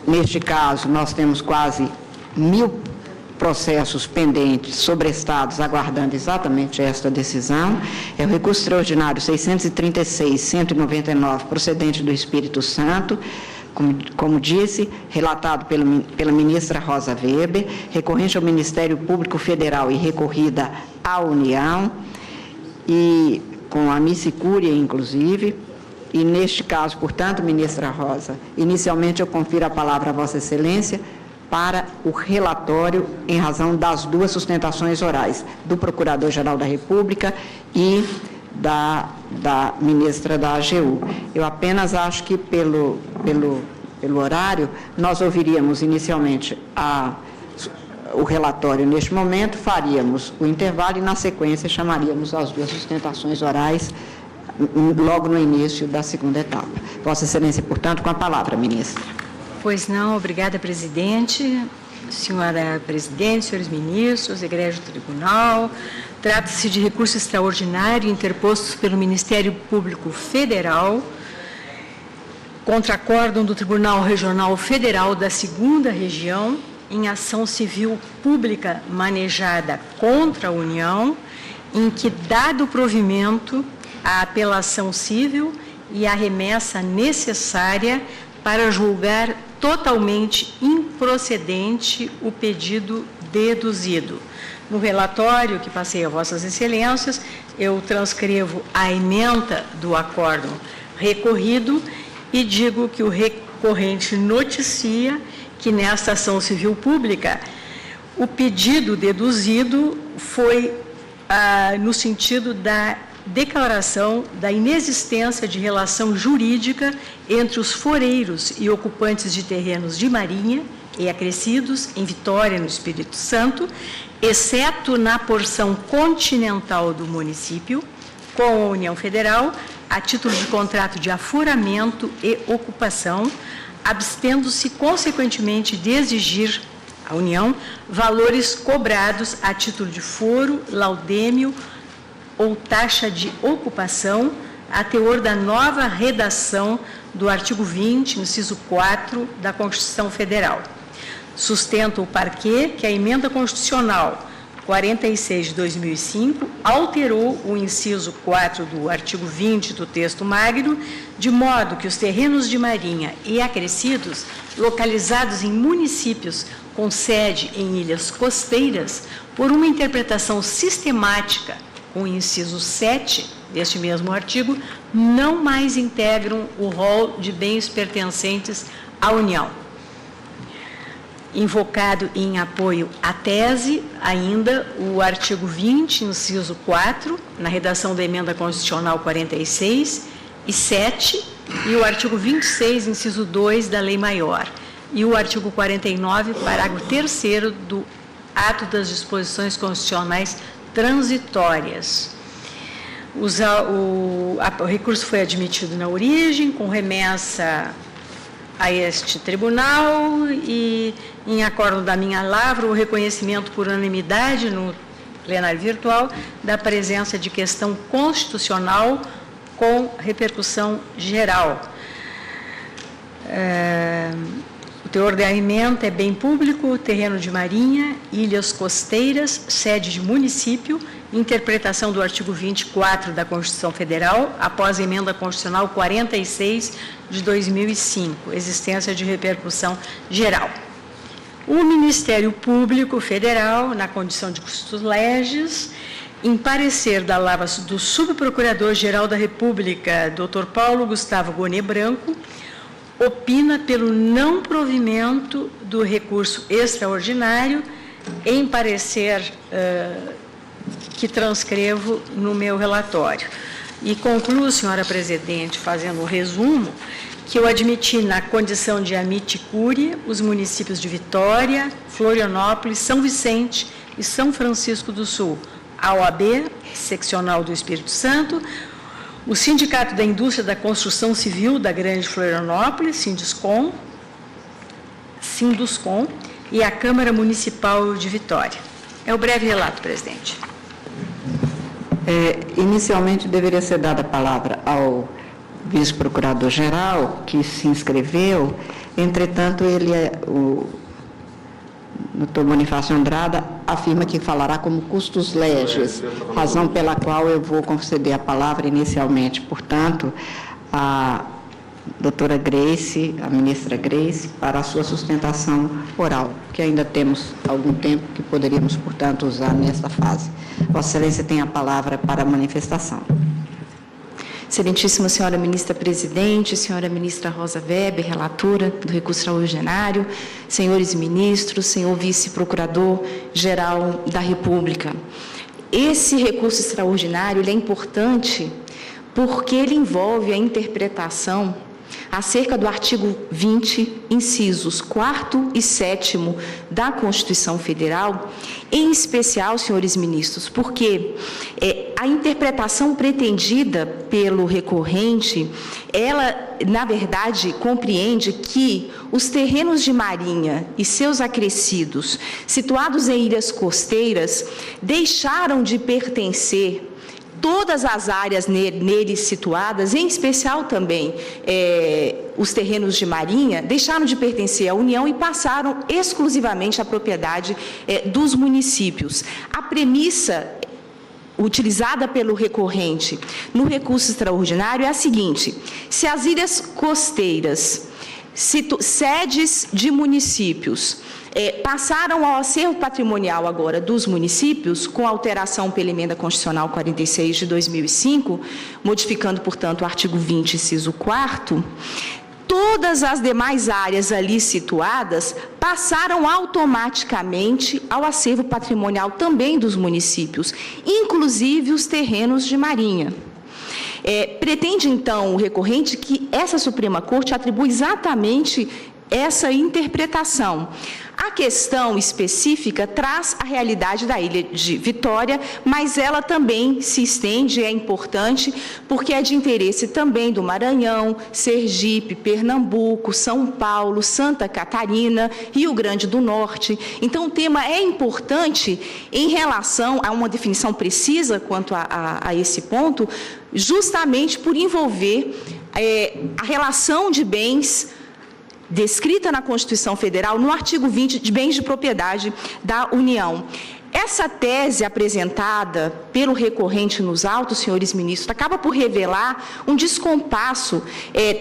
Neste caso, nós temos quase 1.000 processos pendentes, sobrestados, aguardando exatamente esta decisão. É o recurso extraordinário 636.199, procedente do Espírito Santo, como disse, relatado pela ministra Rosa Weber, recorrente ao Ministério Público Federal e recorrida à União, e com a missicúria, inclusive. E, neste caso, portanto, ministra Rosa, inicialmente eu confiro a palavra a Vossa Excelência para o relatório em razão das duas sustentações orais, do Procurador-Geral da República e da ministra da AGU. Eu apenas acho que, pelo horário, nós ouviríamos inicialmente o relatório neste momento, faríamos o intervalo e, na sequência, chamaríamos as duas sustentações orais logo no início da segunda etapa. Vossa Excelência, portanto, com a palavra, ministra. Pois não, obrigada, presidente. Senhora presidente, senhores ministros, egrégio tribunal, trata-se de recurso extraordinário interposto pelo Ministério Público Federal contra acórdão do Tribunal Regional Federal da 2ª Região em ação civil pública manejada contra a União, em que, dado o provimento, a apelação civil e a remessa necessária para julgar totalmente improcedente o pedido deduzido. No relatório que passei a Vossas Excelências, eu transcrevo a ementa do acórdão recorrido e digo que o recorrente noticia que nesta ação civil pública o pedido deduzido foi no sentido da declaração da inexistência de relação jurídica entre os foreiros e ocupantes de terrenos de marinha e acrescidos em Vitória, no Espírito Santo, exceto na porção continental do município, com a União Federal, a título de contrato de aforamento e ocupação, abstendo-se, consequentemente, de exigir à União valores cobrados a título de foro, laudêmio ou taxa de ocupação, a teor da nova redação do artigo 20, inciso 4, da Constituição Federal. Sustenta o parquê que a emenda constitucional 46 de 2005 alterou o inciso 4 do artigo 20 do texto magno, de modo que os terrenos de marinha e acrescidos, localizados em municípios com sede em ilhas costeiras, por uma interpretação sistemática com o inciso 7 deste mesmo artigo, não mais integram o rol de bens pertencentes à União. Invocado em apoio à tese, ainda, o artigo 20, inciso 4, na redação da emenda constitucional 46 e 7, e o artigo 26, inciso 2 da Lei Maior, e o artigo 49, parágrafo 3º do ato das disposições constitucionais transitórias. O recurso foi admitido na origem, com remessa a este tribunal e, em acordo da minha lavra, o reconhecimento por unanimidade no plenário virtual da presença de questão constitucional com repercussão geral. O teor da ementa é bem público, terreno de marinha, ilhas costeiras, sede de município, interpretação do artigo 24 da Constituição Federal, após a emenda constitucional 46 de 2005, existência de repercussão geral. O Ministério Público Federal, na condição de custos legis, em parecer da lavra do Subprocurador-Geral da República, Dr. Paulo Gustavo Gonet Branco, opina pelo não provimento do recurso extraordinário, em parecer que transcrevo no meu relatório. E concluo, senhora presidente, fazendo um resumo, que eu admiti na condição de amiticúria os municípios de Vitória, Florianópolis, São Vicente e São Francisco do Sul, a OAB, seccional do Espírito Santo, o Sindicato da Indústria da Construção Civil da Grande Florianópolis, Sinduscom, e a Câmara Municipal de Vitória. É o breve relato, presidente. Inicialmente, deveria ser dada a palavra ao vice-procurador-geral, que se inscreveu. Entretanto, o doutor Bonifácio Andrada afirma que falará como custos legis, razão pela qual eu vou conceder a palavra inicialmente. Portanto, a doutora Grace, a ministra Grace, para a sua sustentação oral, que ainda temos algum tempo que poderíamos, portanto, usar nesta fase. Vossa Excelência tem a palavra para a manifestação. Excelentíssima senhora ministra presidente, senhora ministra Rosa Weber, relatora do recurso extraordinário, senhores ministros, senhor vice-procurador-geral da República. Esse recurso extraordinário ele é importante porque ele envolve a interpretação acerca do artigo 20, incisos 4º e 7º da Constituição Federal, em especial, senhores ministros, porque a interpretação pretendida pelo recorrente, ela, na verdade, compreende que os terrenos de marinha e seus acrescidos, situados em ilhas costeiras, deixaram de pertencer todas as áreas neles situadas, em especial também os terrenos de marinha, deixaram de pertencer à União e passaram exclusivamente à propriedade dos municípios. A premissa utilizada pelo recorrente no recurso extraordinário é a seguinte: se as ilhas costeiras, sedes de municípios, passaram ao acervo patrimonial agora dos municípios, com alteração pela Emenda Constitucional 46 de 2005, modificando, portanto, o artigo 20, inciso 4º, todas as demais áreas ali situadas passaram automaticamente ao acervo patrimonial também dos municípios, inclusive os terrenos de marinha. Pretende, então, o recorrente que essa Suprema Corte atribua exatamente essa interpretação. A questão específica traz a realidade da ilha de Vitória, mas ela também se estende, é importante, porque é de interesse também do Maranhão, Sergipe, Pernambuco, São Paulo, Santa Catarina, Rio Grande do Norte. Então, o tema é importante em relação a uma definição precisa quanto a esse ponto, justamente por envolver a relação de bens descrita na Constituição Federal, no artigo 20, de bens de propriedade da União. Essa tese apresentada pelo recorrente nos autos, senhores ministros, acaba por revelar um descompasso,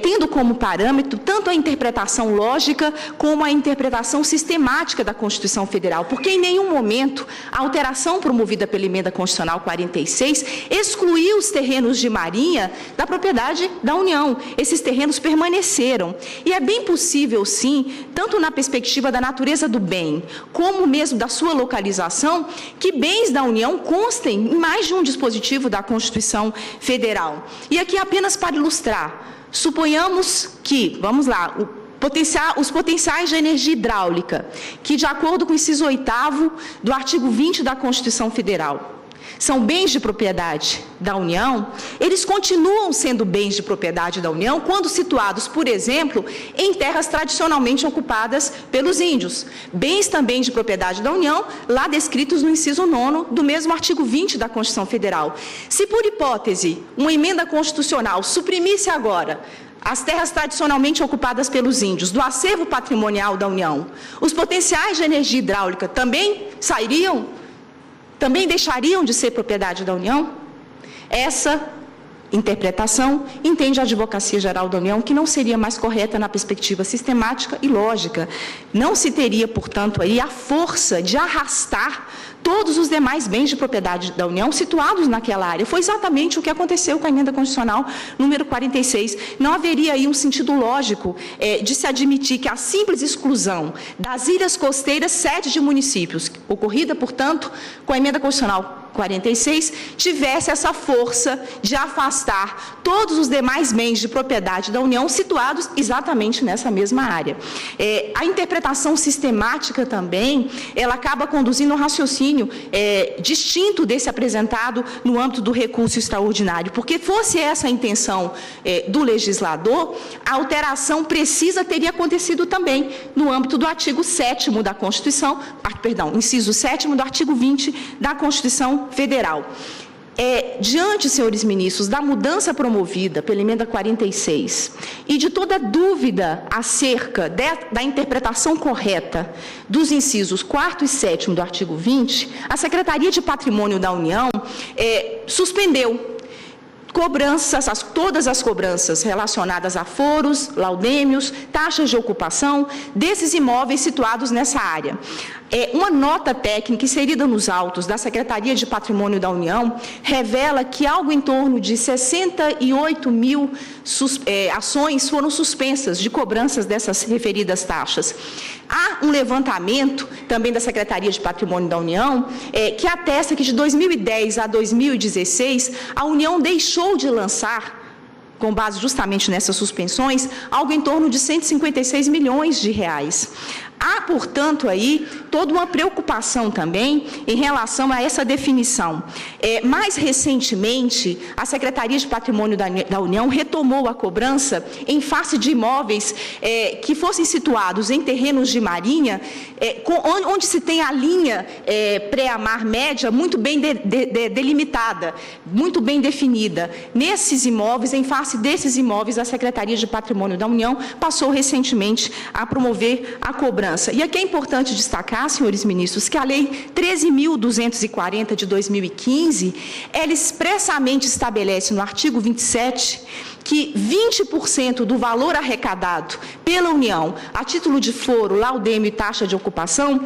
tendo como parâmetro tanto a interpretação lógica como a interpretação sistemática da Constituição Federal, porque em nenhum momento a alteração promovida pela Emenda Constitucional 46 excluiu os terrenos de marinha da propriedade da União. Esses terrenos permaneceram. E é bem possível, sim, tanto na perspectiva da natureza do bem, como mesmo da sua localização, que bens da União constem em mais de um dispositivo da Constituição Federal. E aqui apenas para ilustrar, suponhamos que, vamos lá, os potenciais de energia hidráulica, que de acordo com o inciso 8º do artigo 20 da Constituição Federal, são bens de propriedade da União, eles continuam sendo bens de propriedade da União quando situados, por exemplo, em terras tradicionalmente ocupadas pelos índios. Bens também de propriedade da União, lá descritos no inciso 9º do mesmo artigo 20 da Constituição Federal. Se, por hipótese, uma emenda constitucional suprimisse agora as terras tradicionalmente ocupadas pelos índios do acervo patrimonial da União, os potenciais de energia hidráulica também sairiam? Também deixariam de ser propriedade da União? Essa interpretação entende a Advocacia Geral da União que não seria mais correta na perspectiva sistemática e lógica. Não se teria, portanto, aí a força de arrastar todos os demais bens de propriedade da União situados naquela área. Foi exatamente o que aconteceu com a Emenda Constitucional número 46. Não haveria aí um sentido lógico de se admitir que a simples exclusão das ilhas costeiras, sede de municípios, ocorrida, portanto, com a Emenda Constitucional 46, tivesse essa força de afastar todos os demais bens de propriedade da União situados exatamente nessa mesma área. A interpretação sistemática também, ela acaba conduzindo um raciocínio distinto desse apresentado no âmbito do recurso extraordinário, porque fosse essa a intenção do legislador, a alteração precisa teria acontecido também no âmbito do artigo 7º da Constituição, inciso 7º do artigo 20 da Constituição Federal. Diante, senhores ministros, da mudança promovida pela Emenda 46 e de toda dúvida acerca da interpretação correta dos incisos 4º e 7º do artigo 20, a Secretaria de Patrimônio da União suspendeu todas as cobranças relacionadas a foros, laudêmios, taxas de ocupação desses imóveis situados nessa área. Uma nota técnica inserida nos autos da Secretaria de Patrimônio da União revela que algo em torno de 68 mil ações foram suspensas de cobranças dessas referidas taxas. Há um levantamento também da Secretaria de Patrimônio da União que atesta que de 2010 a 2016 a União deixou de lançar com base justamente nessas suspensões, algo em torno de 156 milhões de reais. Há, portanto, aí toda uma preocupação também em relação a essa definição. Mais recentemente, a Secretaria de Patrimônio da União retomou a cobrança em face de imóveis que fossem situados em terrenos de marinha, onde se tem a linha pré-mar média muito bem delimitada, muito bem definida. Nesses imóveis, em face desses imóveis, a Secretaria de Patrimônio da União passou recentemente a promover a cobrança. E aqui é importante destacar, senhores ministros, que a Lei 13.240 de 2015, ela expressamente estabelece no artigo 27 que 20% do valor arrecadado pela União a título de foro, laudêmio e taxa de ocupação,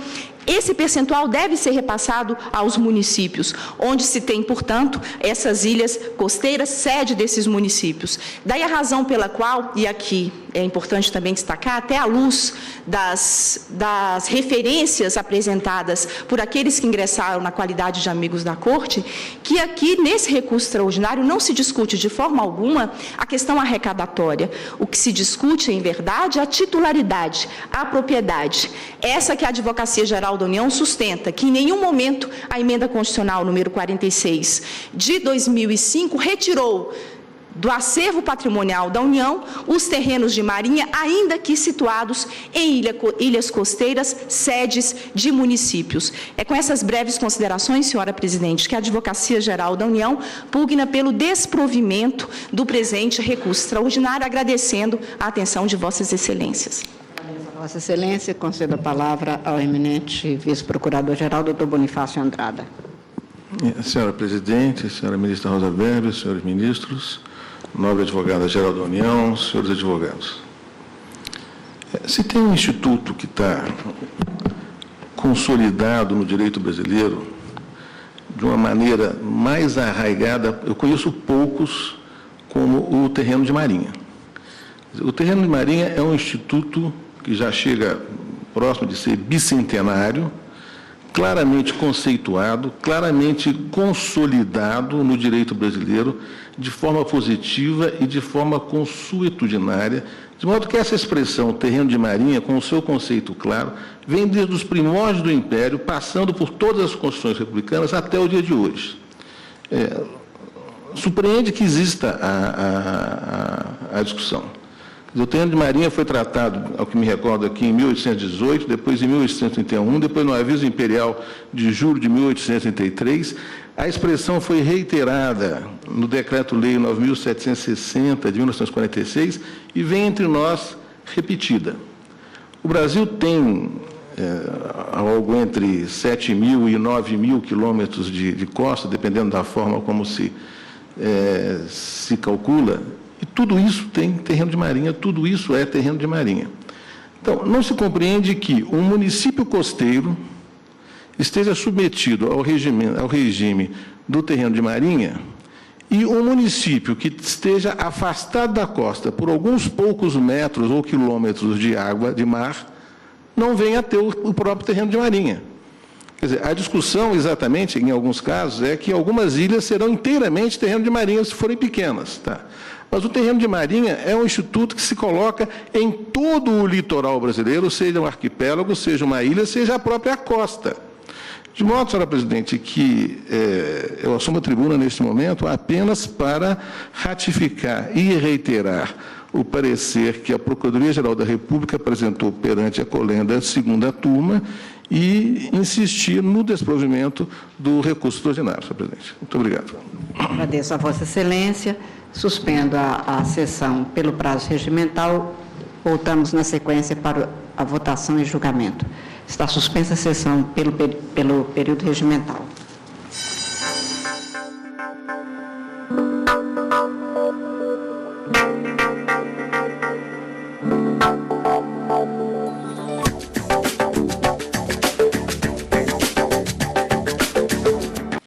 esse percentual deve ser repassado aos municípios, onde se tem, portanto, essas ilhas costeiras, sede desses municípios. Daí a razão pela qual, e aqui é importante também destacar, até à luz das referências apresentadas por aqueles que ingressaram na qualidade de amigos da Corte, que aqui, nesse recurso extraordinário, não se discute de forma alguma a questão arrecadatória. O que se discute, em verdade, é a titularidade, a propriedade. Essa que a Advocacia Geral da União sustenta, que em nenhum momento a Emenda Constitucional número 46 de 2005 retirou do acervo patrimonial da União os terrenos de marinha, ainda que situados em ilhas costeiras, sedes de municípios. É com essas breves considerações, senhora presidente, que a Advocacia Geral da União pugna pelo desprovimento do presente recurso extraordinário, agradecendo a atenção de vossas excelências. Vossa Excelência, concedo a palavra ao eminente vice-procurador-geral, doutor Bonifácio Andrada. Senhora presidente, senhora ministra Rosa Weber, senhores ministros, nobre advogada-geral da União, senhores advogados. Se tem um instituto que está consolidado no direito brasileiro de uma maneira mais arraigada, eu conheço poucos, como o terreno de marinha. O terreno de marinha é um instituto que já chega próximo de ser bicentenário, claramente conceituado, claramente consolidado no direito brasileiro, de forma positiva e de forma consuetudinária, de modo que essa expressão, terreno de marinha, com o seu conceito claro, vem desde os primórdios do Império, passando por todas as constituições republicanas até o dia de hoje. Surpreende que exista a discussão. O terreno de marinha foi tratado, ao que me recordo aqui, em 1818, depois em 1831, depois no aviso imperial de julho de 1833. A expressão foi reiterada no Decreto-Lei 9.760, de 1946, e vem entre nós repetida. O Brasil tem algo entre 7.000 e 9.000 quilômetros de costa, dependendo da forma como se calcula. E tudo isso tem terreno de marinha, tudo isso é terreno de marinha. Então, não se compreende que um município costeiro esteja submetido ao regime do terreno de marinha e um município que esteja afastado da costa por alguns poucos metros ou quilômetros de água, de mar, não venha a ter o próprio terreno de marinha. Quer dizer, a discussão, exatamente, em alguns casos, é que algumas ilhas serão inteiramente terreno de marinha se forem pequenas, tá? Mas o terreno de marinha é um instituto que se coloca em todo o litoral brasileiro, seja um arquipélago, seja uma ilha, seja a própria costa. De modo, senhora presidente, que eu assumo a tribuna neste momento apenas para ratificar e reiterar o parecer que a Procuradoria-Geral da República apresentou perante a Colenda, segunda turma, e insistir no desprovimento do recurso extraordinário, senhora presidente. Muito obrigado. Agradeço a Vossa Excelência. Suspendo a sessão pelo prazo regimental. Voltamos na sequência para a votação e julgamento. Está suspensa a sessão pelo período regimental.